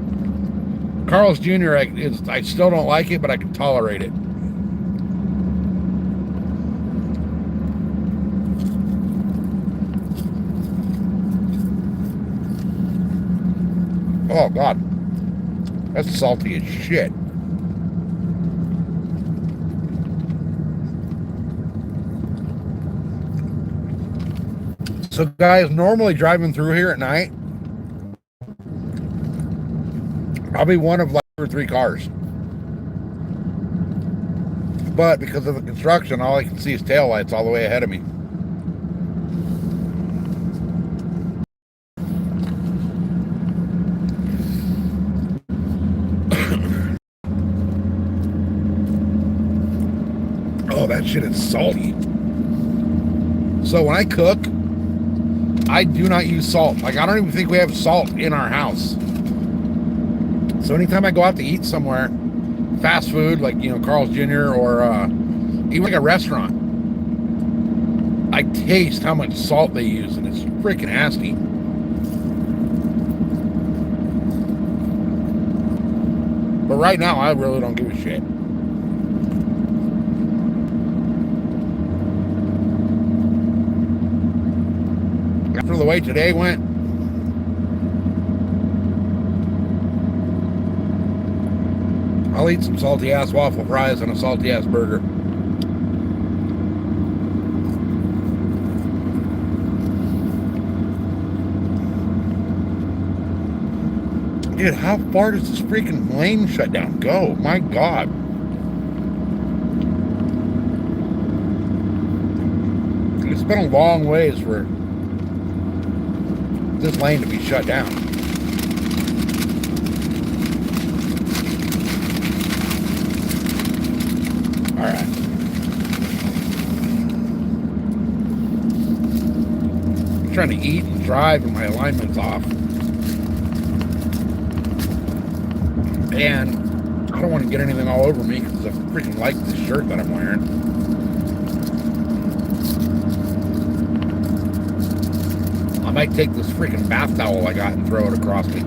Carl's Jr., I still don't like it, but I can tolerate it. Oh, God. That's salty as shit. So, guys, normally driving through here at night, I'll be one of like 2 or 3 cars. But because of the construction, all I can see is taillights all the way ahead of me. Oh, that shit is salty. So when I cook, I do not use salt. Like, I don't even think we have salt in our house. So anytime I go out to eat somewhere, fast food, like, you know, Carl's Jr. or even like a restaurant, I taste how much salt they use, and it's freaking nasty. But right now, I really don't give a shit. After the way today went, I'll eat some salty ass waffle fries and a salty ass burger. Dude, how far does this freaking lane shutdown go? My God. It's been a long ways for this lane to be shut down. All right. I'm trying to eat and drive and my alignment's off. And I don't want to get anything all over me because I freaking like this shirt that I'm wearing. I might take this freaking bath towel I got and throw it across me.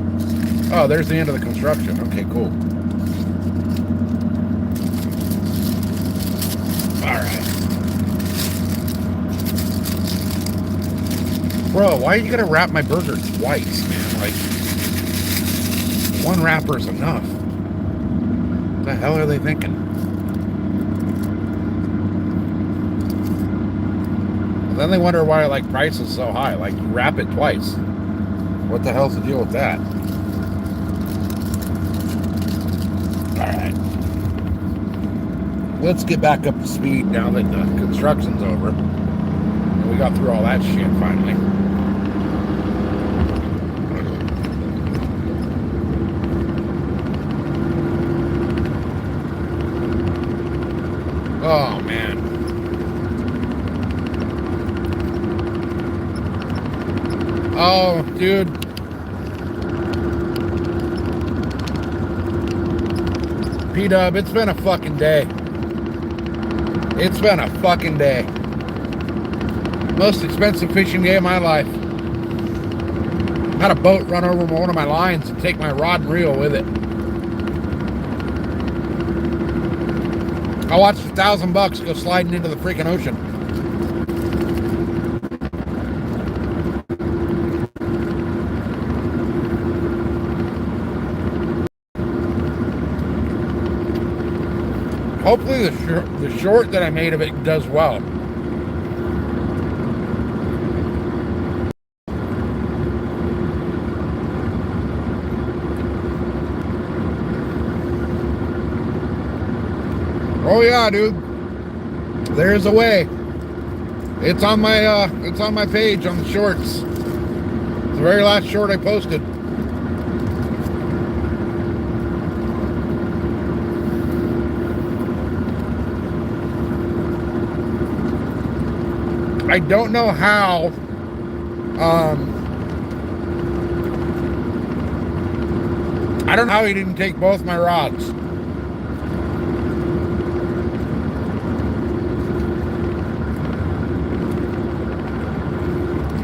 Oh, there's the end of the construction. Okay, cool. Alright. Bro, why are you gonna wrap my burger twice, man? Like, one wrapper is enough. What the hell are they thinking? Then they wonder why like price is so high. Like, you wrap it twice. What the hell's the deal with that? Alright. Let's get back up to speed now that the construction's over. And we got through all that shit finally. Oh, man. Oh, dude. P-Dub, it's been a fucking day. It's been a fucking day. Most expensive fishing day of my life. Had a boat run over one of my lines and take my rod and reel with it. I watched $1,000 go sliding into the freaking ocean. Hopefully the short that I made of it does well. Oh yeah, dude. There's a way. It's on my page on the shorts. It's the very last short I posted. I don't know how I don't know how he didn't take both my rods.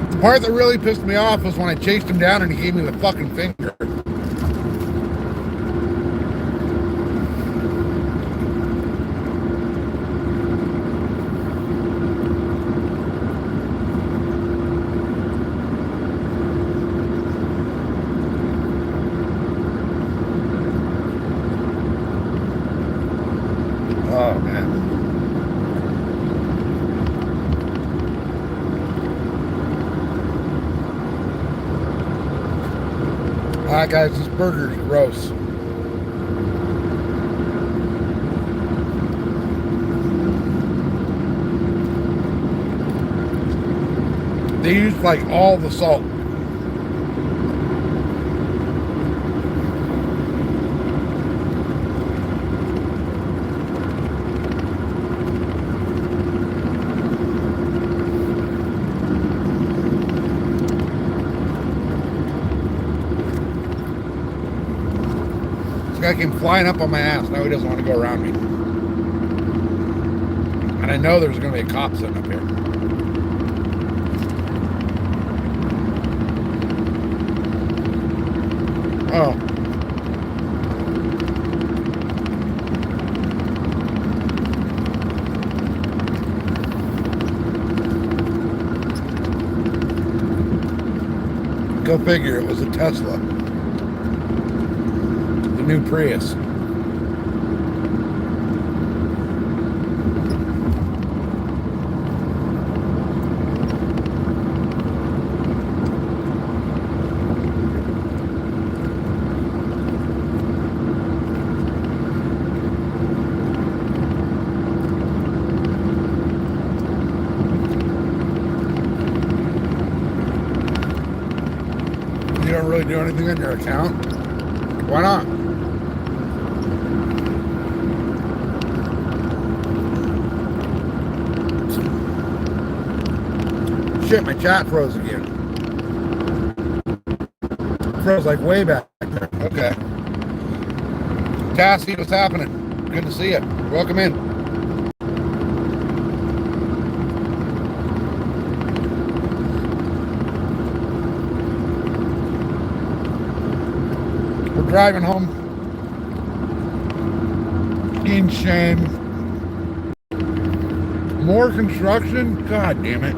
The part that really pissed me off was when I chased him down and he gave me the fucking finger. Oh, man. Alright, guys, this burger's gross. They used like all the salt. This guy came flying up on my ass. Now he doesn't want to go around me. And I know there's going to be a cop sitting up here. Oh. Go figure, it was a Tesla. The new Prius. You don't really do anything on your account? Why not? Shit, my chat froze again. Froze like way back there. Okay. Cassie, what's happening? Good to see you. Welcome in. We're driving home in shame. More construction? God damn it.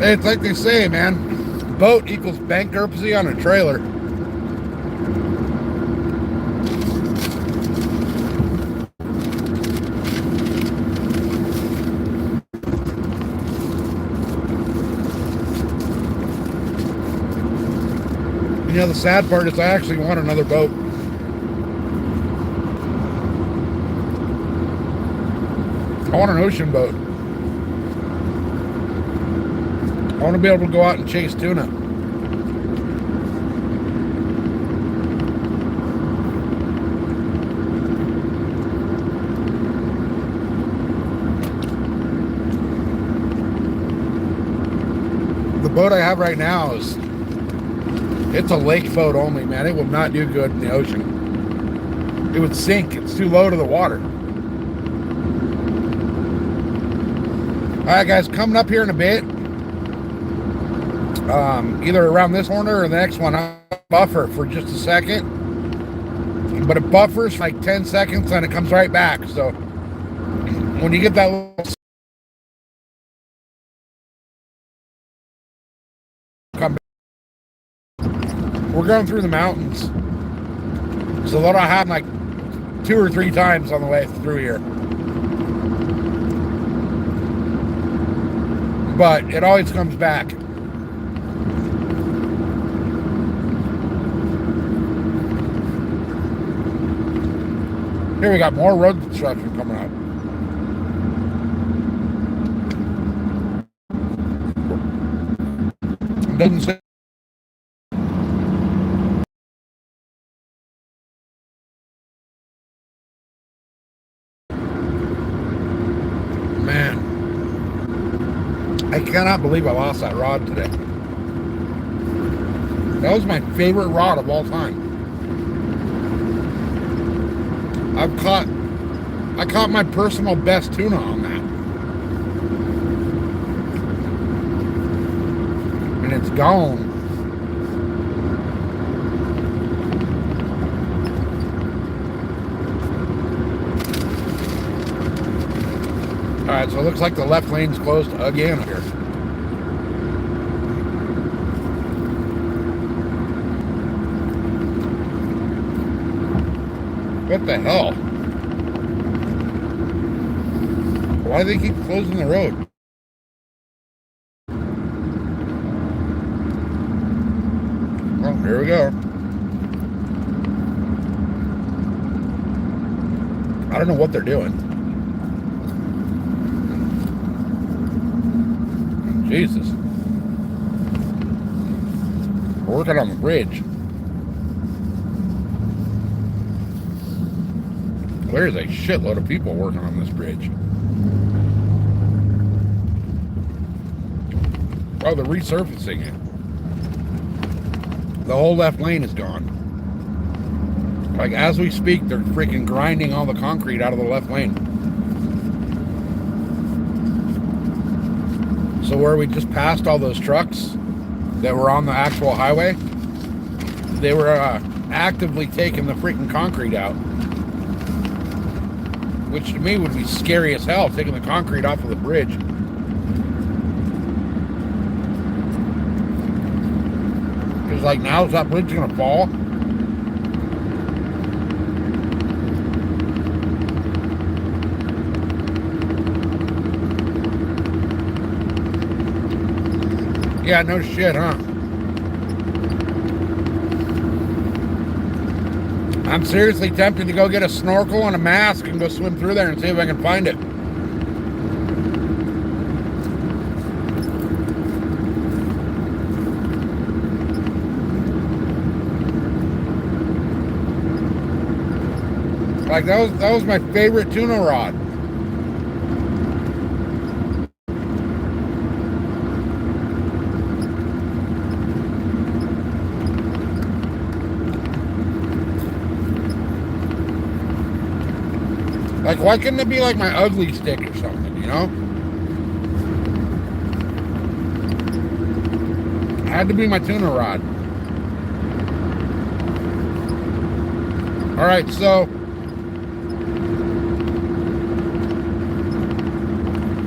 It's like they say, man, boat equals bankruptcy on a trailer. You know, the sad part is I actually want another boat. I want an ocean boat. I want to be able to go out and chase tuna. The boat I have right now it's a lake boat only, man. It will not do good in the ocean. It would sink. It's too low to the water. All right, guys, coming up here in a bit. Either around this corner or the next one, I'll buffer for just a second. But it buffers for like 10 seconds and it comes right back. So when you get that little come back. We're going through the mountains. So that'll happen like 2 or 3 times on the way through here. But it always comes back. Here we got more road construction coming up. It doesn't say. Man, I cannot believe I lost that rod today. That was my favorite rod of all time. I caught my personal best tuna on that. And it's gone. Alright, so it looks like the left lane's closed again here. What the hell? Why do they keep closing the road? Well, here we go. I don't know what they're doing. Jesus. We're working on the bridge. There's a shitload of people working on this bridge. Oh, they're resurfacing it. The whole left lane is gone. Like, as we speak, they're freaking grinding all the concrete out of the left lane. So where we just passed all those trucks that were on the actual highway, they were actively taking the freaking concrete out. Which to me would be scary as hell, taking the concrete off of the bridge. Because like, now is that bridge gonna fall? Yeah, no shit, huh? I'm seriously tempted to go get a snorkel and a mask and go swim through there and see if I can find it. Like, that was my favorite tuna rod. Like, why couldn't it be like my ugly stick or something, you know? It had to be my tuna rod. All right, so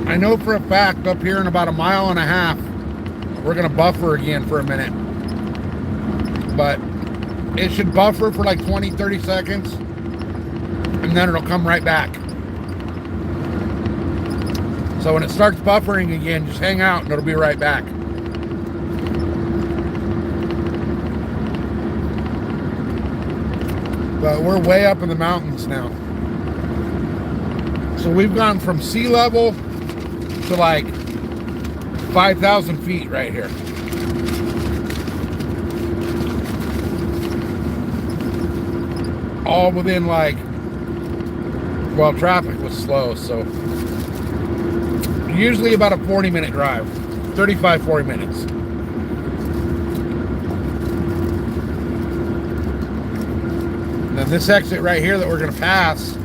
I know for a fact up here in about 1.5 miles, we're gonna buffer again for a minute. But it should buffer for like 20, 30 seconds. And then it'll come right back. So when it starts buffering again, just hang out and it'll be right back. But we're way up in the mountains now. So we've gone from sea level to like 5,000 feet right here. All within like, well, traffic was slow, so usually about a 40-minute drive, 35, 40 minutes. And then this exit right here that we're going to pass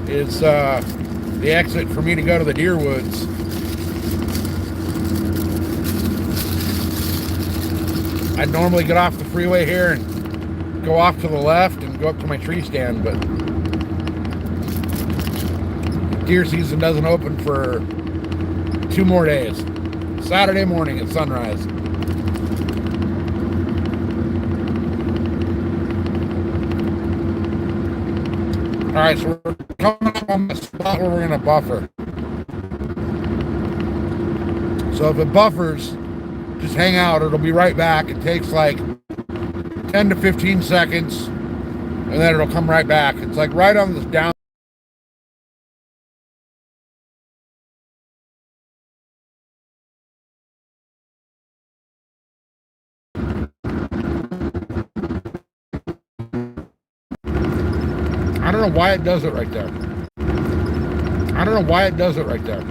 is the exit for me to go to the deer woods. I'd normally get off the freeway here and go off to the left and go up to my tree stand, but deer season doesn't open for 2 more days. Saturday morning at sunrise. Alright, so we're coming up on the spot where we're going to buffer. So if it buffers, just hang out. It'll be right back. It takes like 10 to 15 seconds, and then it'll come right back. It's like right on this down. I don't know why it does it right there. I don't know why it does it right there.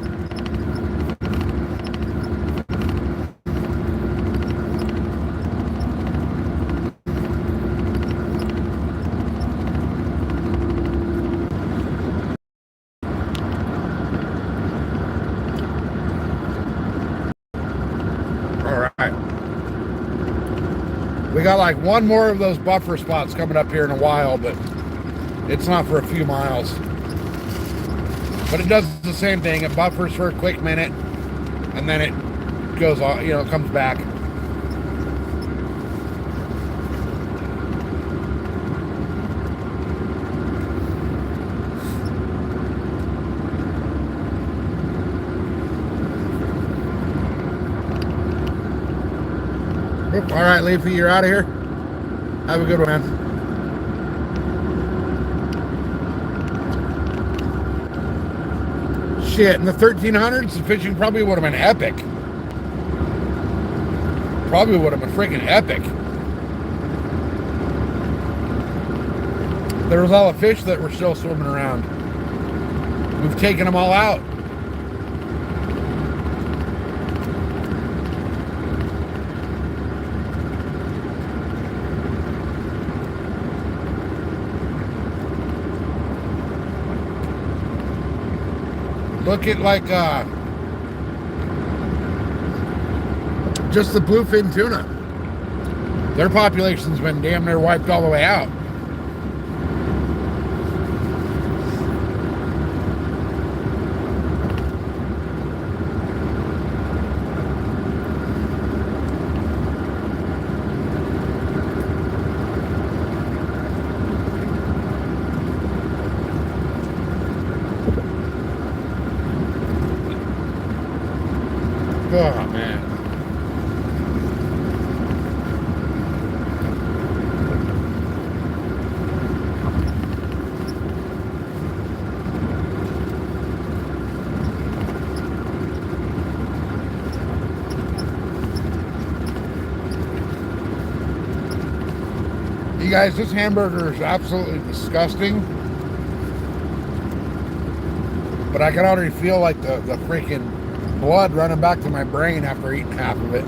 All right. We got like one more of those buffer spots coming up here in a while, but it's not for a few miles. But it does the same thing. It buffers for a quick minute, and then it goes off, it comes back. Oop, all right, Leafy, you're out of here. Have a good one, man. Shit, in the 1300s, the fishing probably would have been epic. Probably would have been freaking epic. There was all the fish that were still swimming around. We've taken them all out. Look at like just the bluefin tuna. Their population's been damn near wiped all the way out. Oh, man. You guys, this hamburger is absolutely disgusting. But I can already feel like the freaking blood running back to my brain after eating half of it.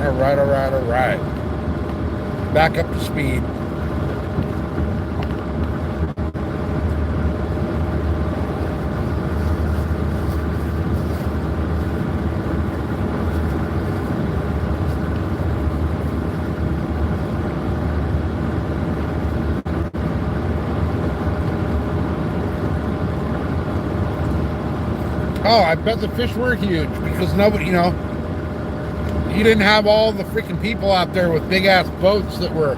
All right. Back up to speed. Oh, I bet the fish were huge because nobody, you didn't have all the freaking people out there with big ass boats that were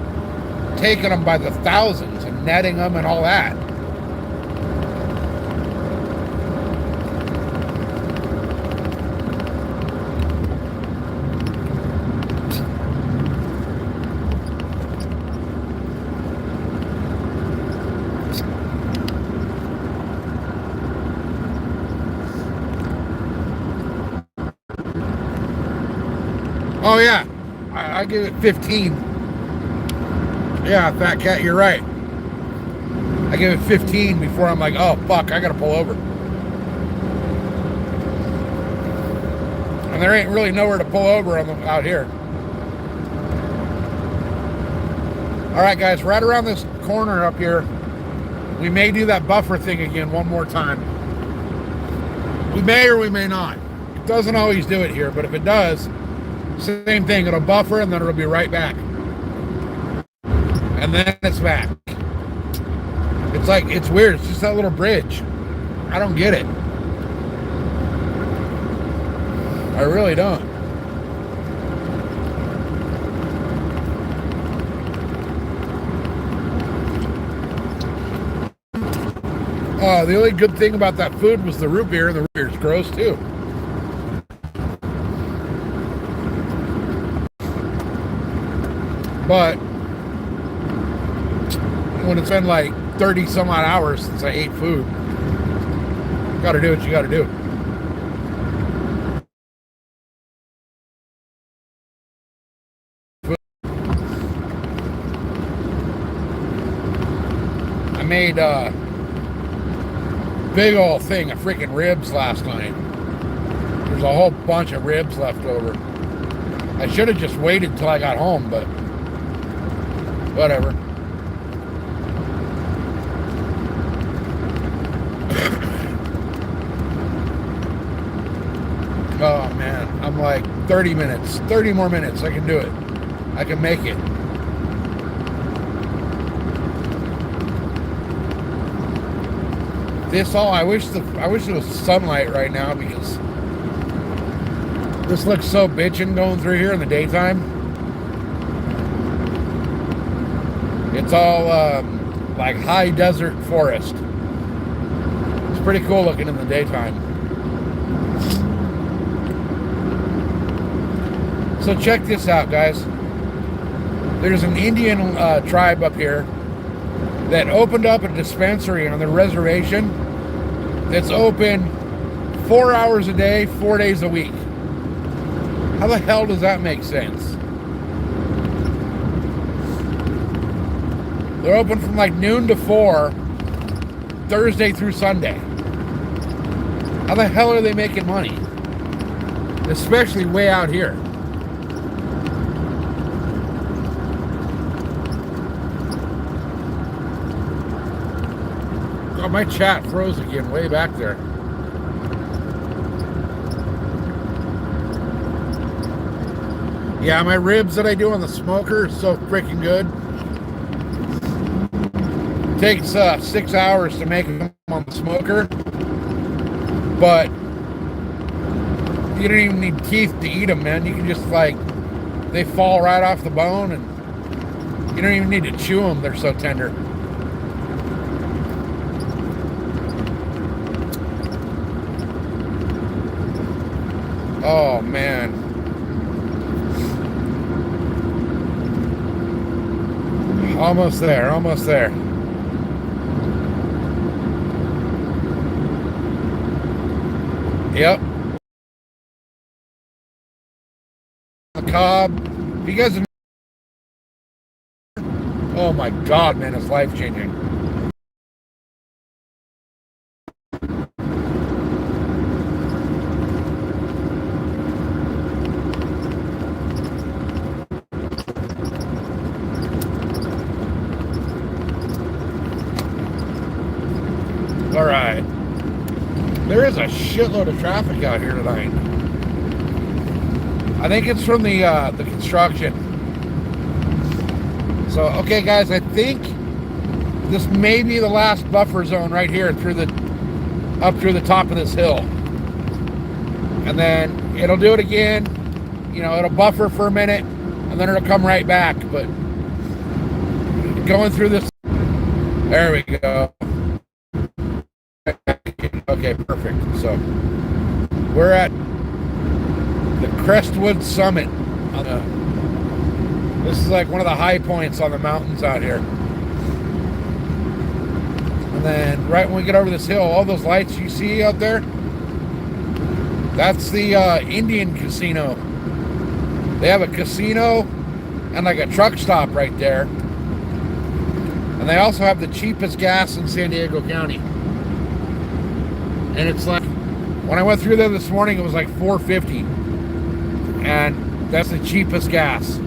taking them by the thousands and netting them and all that. Oh yeah, I give it 15. Yeah, Fat Cat, you're right. I give it 15 before I'm like, oh fuck, I gotta pull over. And there ain't really nowhere to pull over out here. All right, guys, right around this corner up here, we may do that buffer thing again one more time. We may or we may not. It doesn't always do it here, but if it does, same thing. It'll buffer and then it'll be right back. And then it's back. It's like, it's weird. It's just that little bridge. I don't get it. I really don't. The only good thing about that food was the root beer, and the root beer is gross too. But when it's been like 30 some odd hours since I ate food, you gotta do what you gotta do. I made big old thing of freaking ribs last night. There's a whole bunch of ribs left over. I should have just waited till I got home, but whatever. Oh man, I'm like 30 minutes, 30 more minutes. I can do it. I can make it. This all, I wish there was sunlight right now because this looks so bitchin' going through here in the daytime. It's all like high desert forest. It's pretty cool looking in the daytime. So check this out, guys. There's an Indian tribe up here that opened up a dispensary on their reservation that's open 4 hours a day, 4 days a week. How the hell does that make sense? They're open from like noon to 4, Thursday through Sunday. How the hell are they making money? Especially way out here. Oh, my chat froze again way back there. Yeah, my ribs that I do on the smoker is so freaking good. It takes 6 hours to make them on the smoker, but you don't even need teeth to eat them, man. You can just like, they fall right off the bone and you don't even need to chew them. They're so tender. Oh man. Almost there, almost there. Yep. The Cobb. You guys, oh my God, man, it's life changing. All right. There is a shitload of traffic out here tonight. I think it's from the construction. So, okay, guys, I think this may be the last buffer zone right here through up through the top of this hill. And then it'll do it again. You know, it'll buffer for a minute, and then it'll come right back. But going through this, there we go. Okay, perfect. So we're at the Crestwood Summit. This is like one of the high points on the mountains out here. And then right when we get over this hill, all those lights you see out there, that's the Indian casino. They have a casino and like a truck stop right there. And they also have the cheapest gas in San Diego County. And it's like, when I went through there this morning, it was like $4.50. And that's the cheapest gas.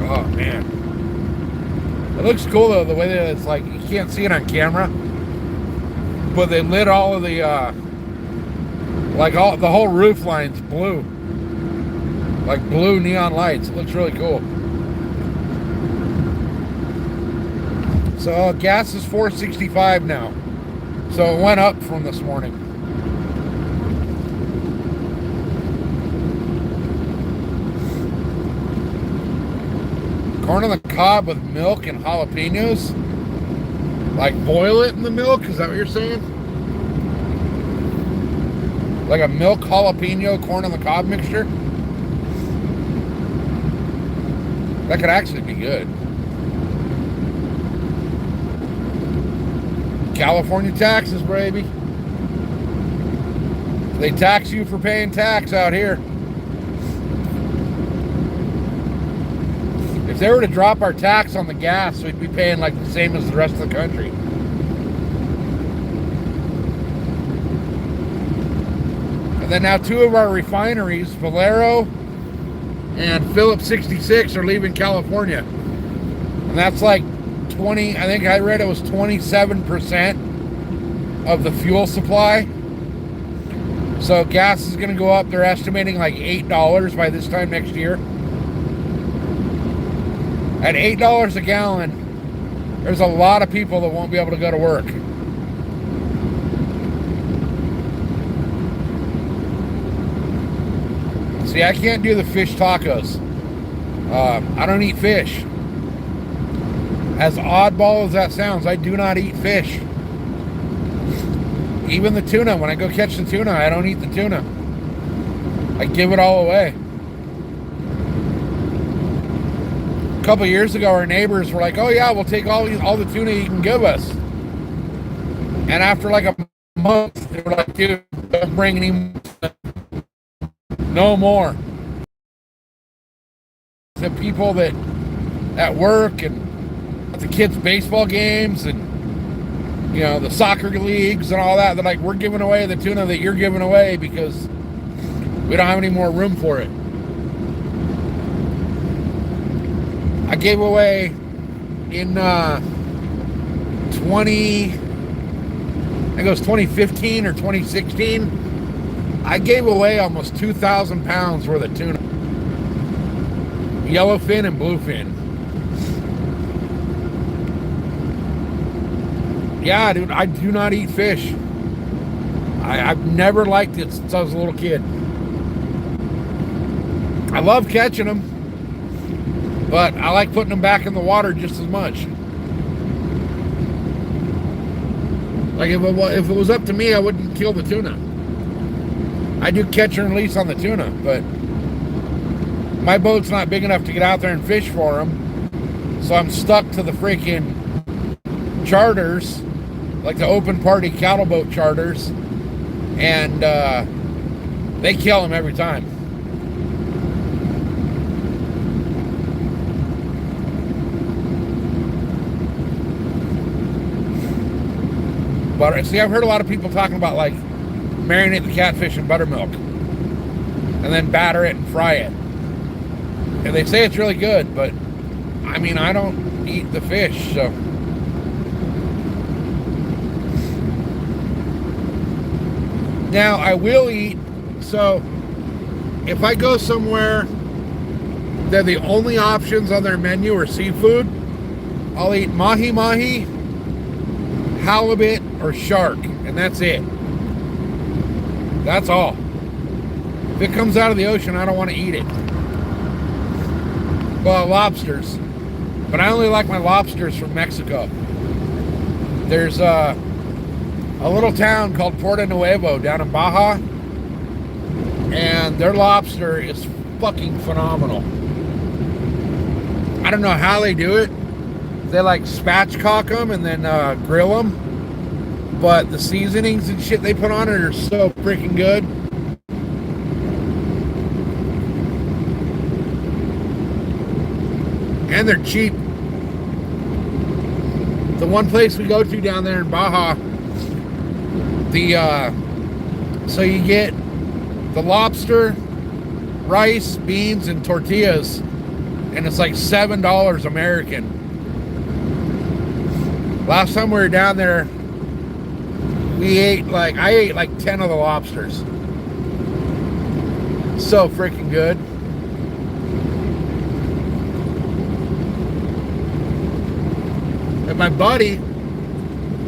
Oh, man. It looks cool, though, the way that it's like, you can't see it on camera. But they lit all of the, the whole roof line's blue. Like blue neon lights. It looks really cool. So gas is $4.65 now. So it went up from this morning. Corn on the cob with milk and jalapenos. Like boil it in the milk? Is that what you're saying? Like a milk jalapeno corn on the cob mixture? That could actually be good. California taxes, baby. They tax you for paying tax out here. If they were to drop our tax on the gas, we'd be paying like the same as the rest of the country. And then now 2 of our refineries, Valero and Phillips 66, are leaving California. And that's like 20, I think I read it was 27% of the fuel supply. So gas is going to go up. They're estimating like $8 by this time next year. At $8 a gallon, there's a lot of people that won't be able to go to work. See, I can't do the fish tacos. I don't eat fish. As oddball as that sounds, I do not eat fish. Even the tuna, when I go catch the tuna, I don't eat the tuna. I give it all away. A couple years ago, our neighbors were like, oh yeah, we'll take all the tuna you can give us. And after like a month, they were like, dude, don't bring any more. No more. The people that at work and at the kids' baseball games and, you know, the soccer leagues and all that, they're like, we're giving away the tuna that you're giving away because we don't have any more room for it. I gave away in 2015 or 2016, I gave away almost 2,000 pounds worth of tuna. Yellowfin and bluefin. Yeah, dude, I do not eat fish. I've never liked it since I was a little kid. I love catching them, but I like putting them back in the water just as much. Like if it was up to me, I wouldn't kill the tuna. I do catch and release on the tuna, but my boat's not big enough to get out there and fish for them. So I'm stuck to the freaking charters, like the open party cattle boat charters, and they kill them every time. But see, I've heard a lot of people talking about like marinate the catfish in buttermilk and then batter it and fry it. And they say it's really good, but I mean, I don't eat the fish, so. Now, I will eat, so if I go somewhere that the only options on their menu are seafood, I'll eat mahi-mahi, halibut, or shark, and that's it. That's all. If it comes out of the ocean, I don't want to eat it. Well, lobsters. But I only like my lobsters from Mexico. There's a little town called Puerto Nuevo down in Baja, and their lobster is fucking phenomenal. I don't know how they do it, they like spatchcock them and then grill them. But the seasonings and shit they put on it are so freaking good. And they're cheap. The one place we go to down there in Baja, so you get the lobster, rice, beans, and tortillas, and it's like $7 American. Last time we were down there, I ate like 10 of the lobsters. So freaking good. And my buddy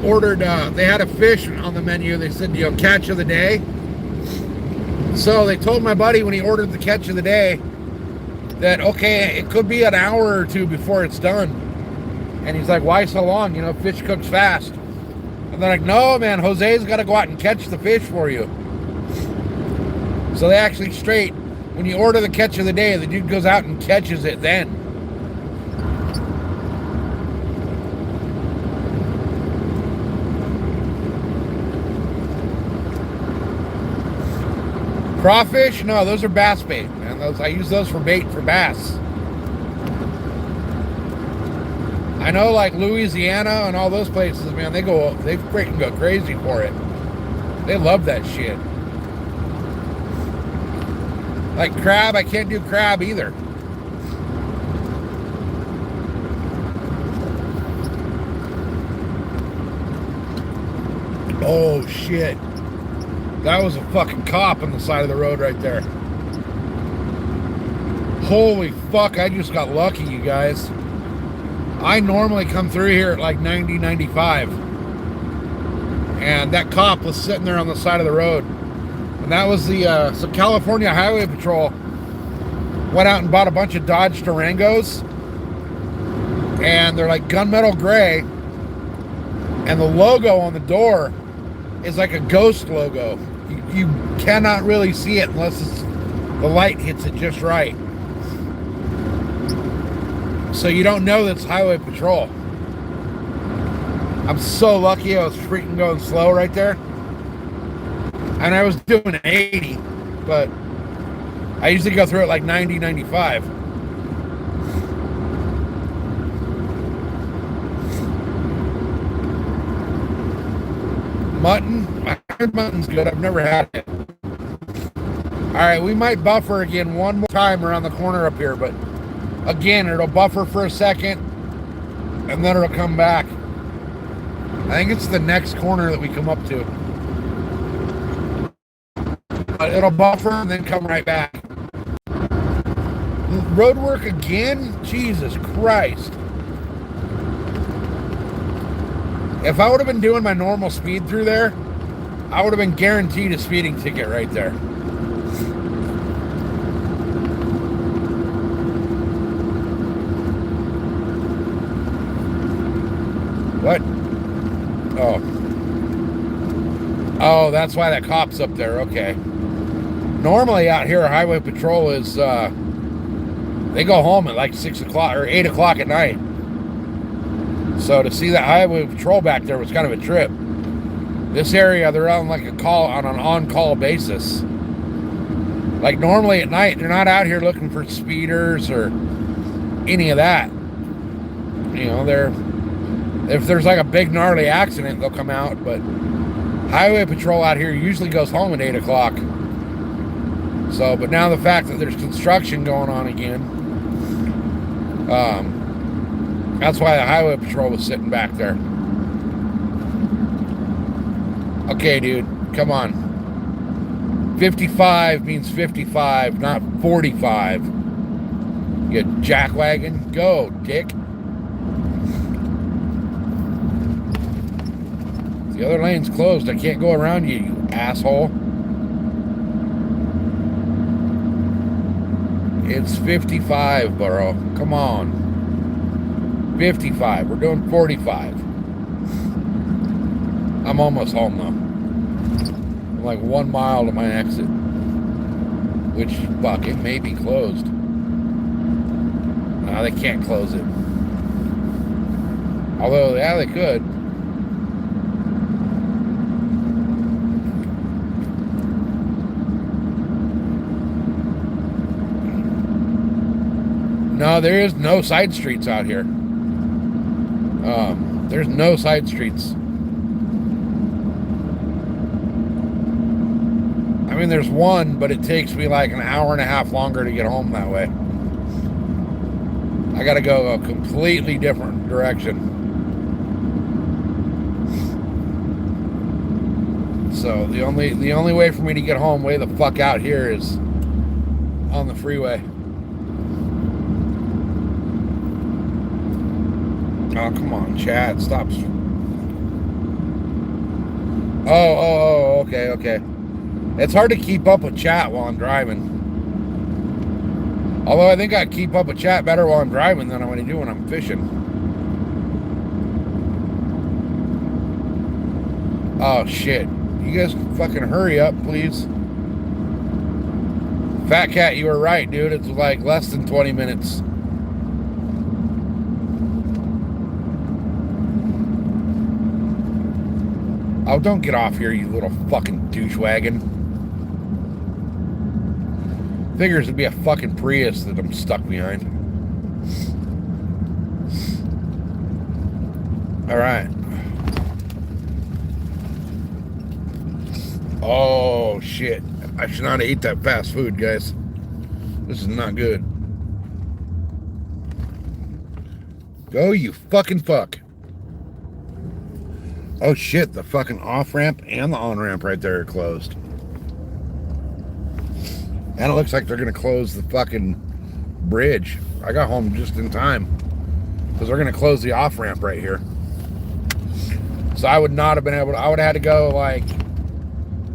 ordered, they had a fish on the menu. They said, catch of the day. So they told my buddy when he ordered the catch of the day that, okay, it could be an hour or two before it's done. And he's like, why so long? Fish cooks fast. And they're like, no, man, Jose's got to go out and catch the fish for you. So they actually when you order the catch of the day, the dude goes out and catches it then. Crawfish? No, those are bass bait, man. I use those for bait for bass. I know, like Louisiana and all those places, man, they freaking go crazy for it. They love that shit. Like crab, I can't do crab either. Oh shit. That was a fucking cop on the side of the road right there. Holy fuck, I just got lucky, you guys. I normally come through here at like 90, 95. And that cop was sitting there on the side of the road. And that was so California Highway Patrol went out and bought a bunch of Dodge Durangos. And they're like gunmetal gray. And the logo on the door is like a ghost logo. You cannot really see it unless the light hits it just right. So you don't know that's Highway Patrol. I'm so lucky I was freaking going slow right there. And I was doing 80, but I usually go through it like 90, 95. Mutton? I heard mutton's good. I've never had it. Alright, we might buffer again one more time around the corner up here, but again, it'll buffer for a second and then it'll come back. I think it's the next corner that we come up to. But it'll buffer and then come right back. Road work again? Jesus Christ. If I would have been doing my normal speed through there, I would have been guaranteed a speeding ticket right there. What? Oh, that's why that cop's up there. Okay. Normally out here, Highway Patrol is, they go home at like 6 o'clock or 8 o'clock at night. So to see that Highway Patrol back there was kind of a trip. This area, they're on like an on-call basis. Like normally at night, they're not out here looking for speeders or any of that. If there's like a big gnarly accident, they'll come out. But Highway Patrol out here usually goes home at 8 o'clock. So, but now the fact that there's construction going on again, that's why the Highway Patrol was sitting back there. Okay, dude, come on. 55 means 55, not 45. You jackwagon, go, dick. The other lane's closed. I can't go around you, you asshole. It's 55, bro. Come on. 55. We're doing 45. I'm almost home, though. I'm like 1 mile to my exit. Which, fuck, it may be closed. No, they can't close it. Although, yeah, they could. No, there is no side streets out here. There's no side streets. I mean, there's one, but it takes me like an hour and a half longer to get home that way. I gotta go a completely different direction. So the only way for me to get home way the fuck out here is on the freeway. Oh, come on, chat. Stop. Oh, okay. It's hard to keep up with chat while I'm driving. Although I think I keep up with chat better while I'm driving than I do when I'm fishing. Oh, shit. You guys fucking hurry up, please. Fat Cat, you were right, dude. It's like less than 20 minutes. Oh, don't get off here, you little fucking douche wagon. Figures it'd be a fucking Prius that I'm stuck behind. Alright. Oh, shit. I should not eat that fast food, guys. This is not good. Go, you fucking fuck. Oh, shit. The fucking off-ramp and the on-ramp right there are closed. And it looks like they're going to close the fucking bridge. I got home just in time. Because they're going to close the off-ramp right here. So I would not have been able to... I would have had to go, like,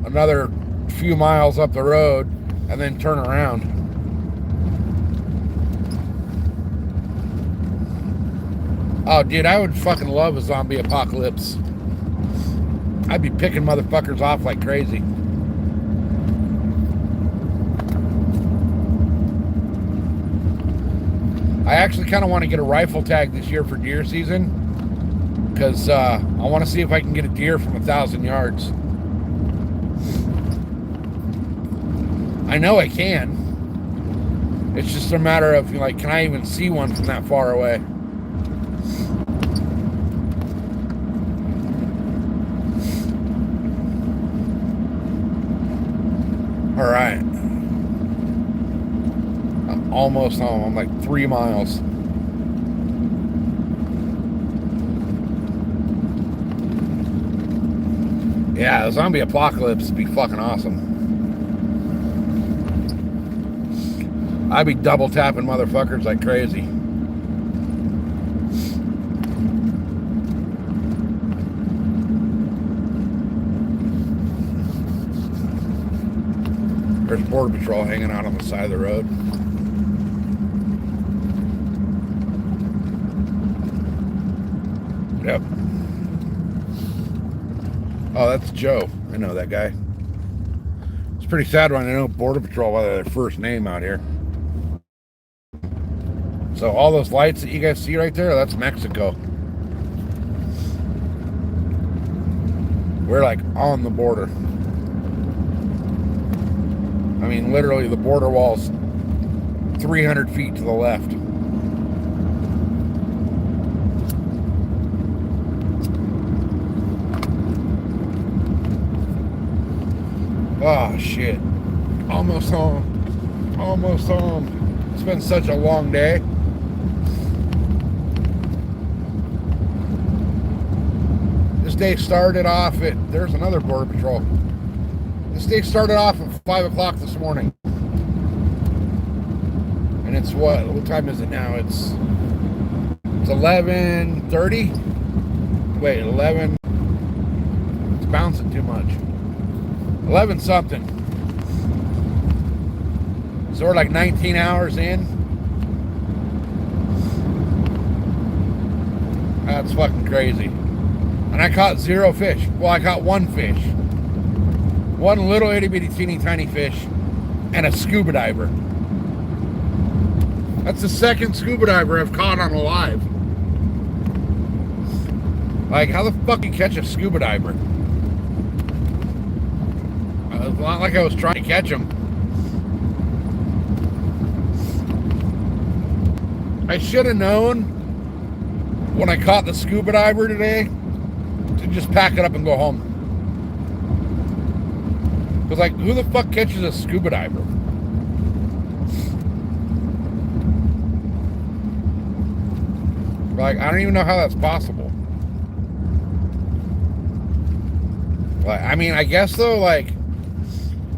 another few miles up the road and then turn around. Oh, dude, I would fucking love a zombie apocalypse. I'd be picking motherfuckers off like crazy. I actually kind of want to get a rifle tag this year for deer season, because I want to see if I can get a deer from 1,000 yards. I know I can. It's just a matter of, like, can I even see one from that far away? All right. I'm almost home. I'm like 3 miles. Yeah, the zombie apocalypse would be fucking awesome. I'd be double tapping motherfuckers like crazy. There's Border Patrol hanging out on the side of the road. Yep. Oh, that's Joe. I know that guy. It's pretty sad when I know Border Patrol by their first name out here. So all those lights that you guys see right there, that's Mexico. We're like on the border. I mean, literally the border wall's 300 feet to the left. Oh, shit. Almost home. Almost home. It's been such a long day. This day started off at... There's another Border Patrol. This day started off at 5 o'clock this morning. And it's what time is it now? It's 11:30. Wait, 11. It's bouncing too much. 11 something. So we're like 19 hours in. That's fucking crazy. And I caught 0 fish. Well, I caught 1 fish. 1 little itty bitty teeny tiny fish and a scuba diver. That's the 2nd scuba diver I've caught on a live. Like, how the fuck you catch a scuba diver? It's not like I was trying to catch him. I should have known when I caught the scuba diver today to just pack it up and go home. Because, like, who the fuck catches a scuba diver? Like, I don't even know how that's possible. Like, I mean, I guess, though, like,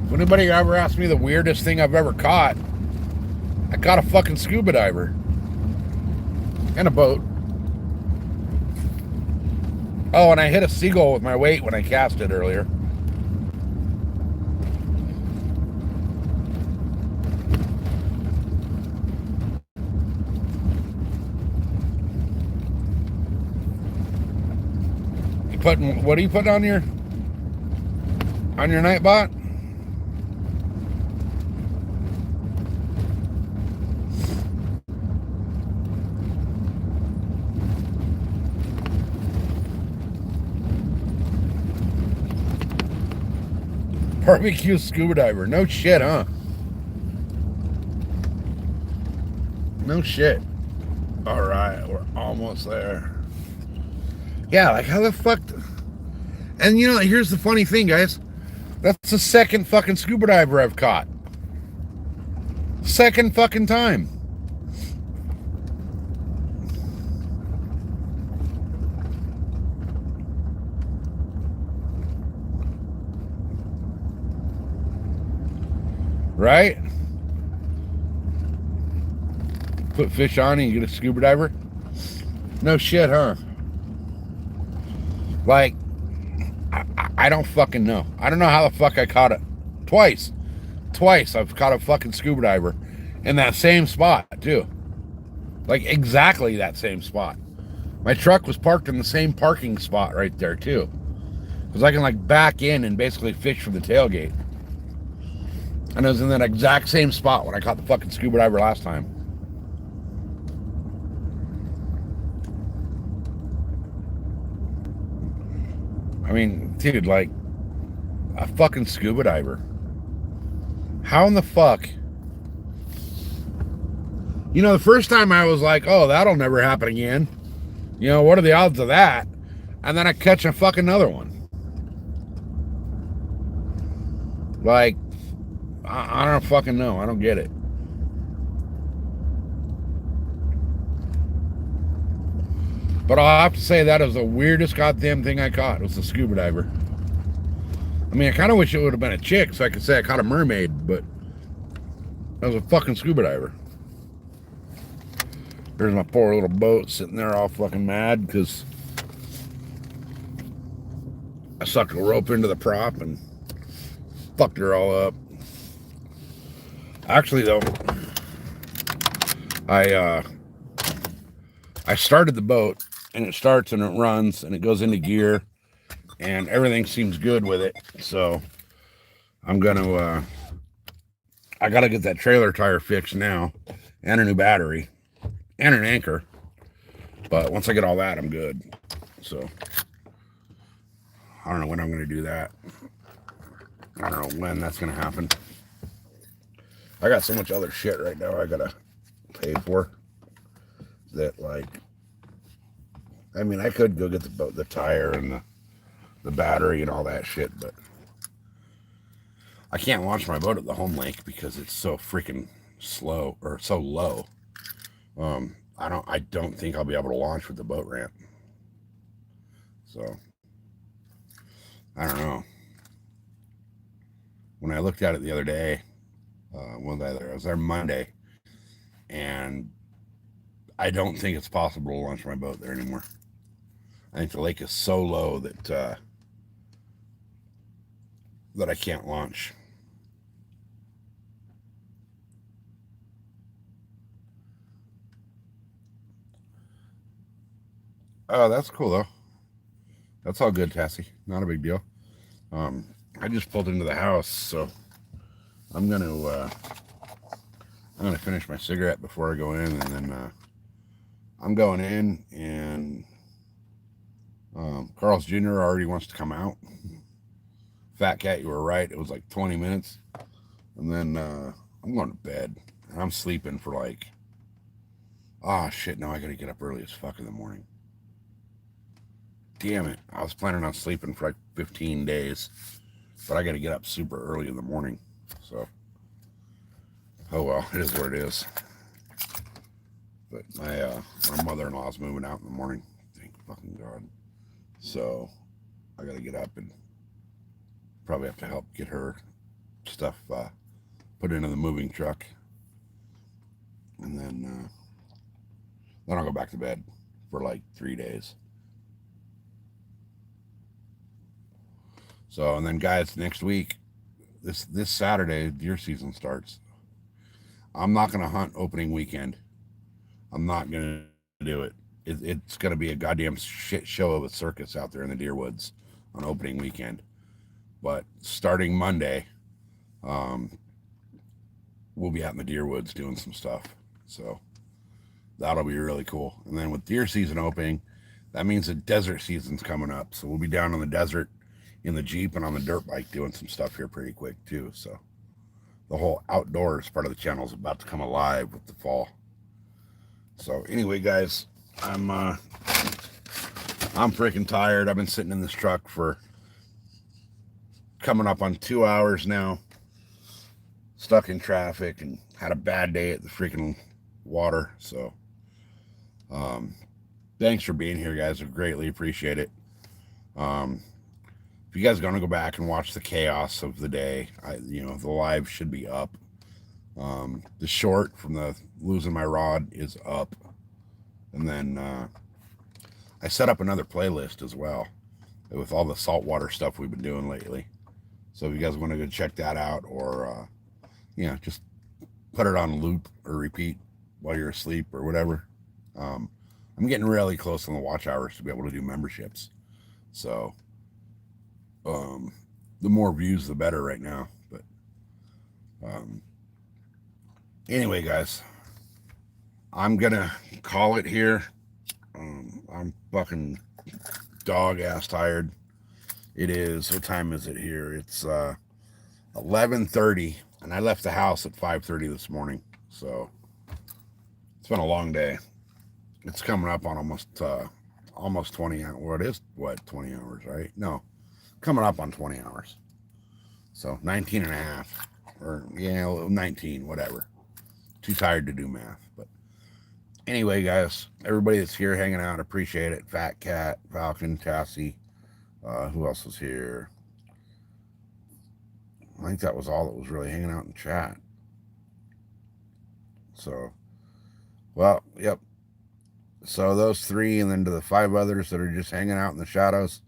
if anybody ever asked me the weirdest thing I've ever caught, I caught a fucking scuba diver. And a boat. Oh, and I hit a seagull with my weight when I cast it earlier. What are you putting on your Nightbot? Barbecue scuba diver. No shit, huh? No shit. All right, we're almost there. Yeah, like how the fuck? And you know, here's the funny thing, guys. That's the second fucking scuba diver I've caught. Second fucking time. Right? Put fish on and you get a scuba diver? No shit, huh? Like, I don't fucking know. I don't know how the fuck I caught it. Twice I've caught a fucking scuba diver in that same spot, too. Like, exactly that same spot. My truck was parked in the same parking spot right there, too. Because I can, like, back in and basically fish from the tailgate. And I was in that exact same spot when I caught the fucking scuba diver last time. I mean, dude, like, a fucking scuba diver. How in the fuck? You know, the first time I was like, oh, that'll never happen again. You know, what are the odds of that? And then I catch a fucking another one. Like, I don't fucking know. I don't get it. But I'll have to say that is the weirdest goddamn thing I caught. It was a scuba diver. I mean, I kind of wish it would have been a chick so I could say I caught a mermaid, but that was a fucking scuba diver. There's my poor little boat sitting there all fucking mad because I sucked a rope into the prop and fucked her all up. Actually, though, I started the boat, and it starts and it runs and it goes into gear, and everything seems good with it. So I'm gonna, I gotta get that trailer tire fixed now, and a new battery, and an anchor. But once I get all that, I'm good. So I don't know when I'm gonna do that. I don't know when that's gonna happen. I got so much other shit right now I gotta pay for that, like, I mean, I could go get the tire and the battery and all that shit, but I can't launch my boat at the home lake because it's so freaking slow, or so low. I don't think I'll be able to launch with the boat ramp. So I don't know. When I looked at it the other day, I was there Monday, and I don't think it's possible to launch my boat there anymore. I think the lake is so low that I can't launch. Oh, that's cool though. That's all good, Tassie. Not a big deal. I just pulled into the house, so I'm gonna finish my cigarette before I go in, and then I'm going in, and Carl's Jr. already wants to come out. Fat Cat, you were right. It was like 20 minutes. And then I'm going to bed. And I'm sleeping for like, shit, now I got to get up early as fuck in the morning. Damn it. I was planning on sleeping for like 15 days. But I got to get up super early in the morning. So, oh well, it is what it is. But my mother-in-law's moving out in the morning. Thank fucking God. So I got to get up and probably have to help get her stuff put into the moving truck. And then I'll go back to bed for like 3 days. So, and then guys, next week, this Saturday, deer season starts. I'm not going to hunt opening weekend. I'm not going to do it. It's going to be a goddamn shit show of a circus out there in the deer woods on opening weekend. But starting Monday, we'll be out in the deer woods doing some stuff. So that'll be really cool. And then with deer season opening, that means the desert season's coming up. So we'll be down in the desert in the Jeep and on the dirt bike doing some stuff here pretty quick too. So the whole outdoors part of the channel is about to come alive with the fall. So anyway, guys, I'm freaking tired. I've been sitting in this truck for coming up on 2 hours now, stuck in traffic, and had a bad day at the freaking water. So thanks for being here, guys. I greatly appreciate it. If you guys are going to go back and watch the chaos of the day, the live should be up. The short from the losing my rod is up. And then I set up another playlist as well with all the saltwater stuff we've been doing lately. So if you guys want to go check that out, or just put it on loop or repeat while you're asleep or whatever. I'm getting really close on the watch hours to be able to do memberships. So the more views, the better right now. But anyway, guys, I'm gonna call it here. I'm fucking dog ass tired. It is, what time is it here? It's 11:30, and I left the house at 5:30 this morning. So it's been a long day. It's coming up on almost 20 hours. Well, it is 20 hours, right? No, coming up on 20 hours. So 19 and a half, or 19, whatever. Too tired to do math. But anyway, guys, everybody that's here hanging out, appreciate it. Fat Cat, Falcon, Tassie, who else was here? I think that was all that was really hanging out in chat. So, well, yep. So those three, and then to the 5 others that are just hanging out in the shadows,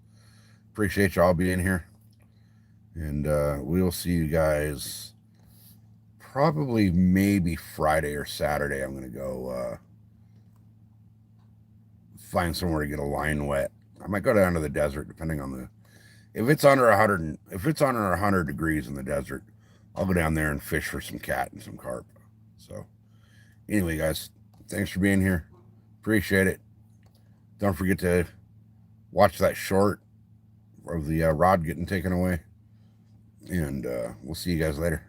appreciate y'all being here. And we will see you guys probably maybe Friday or Saturday. I'm going to go find somewhere to get a line wet. I might go down to the desert, depending on if it's under 100 degrees in the desert, I'll go down there and fish for some cat and some carp. So anyway, guys, thanks for being here. Appreciate it. Don't forget to watch that short of the rod getting taken away. And we'll see you guys later.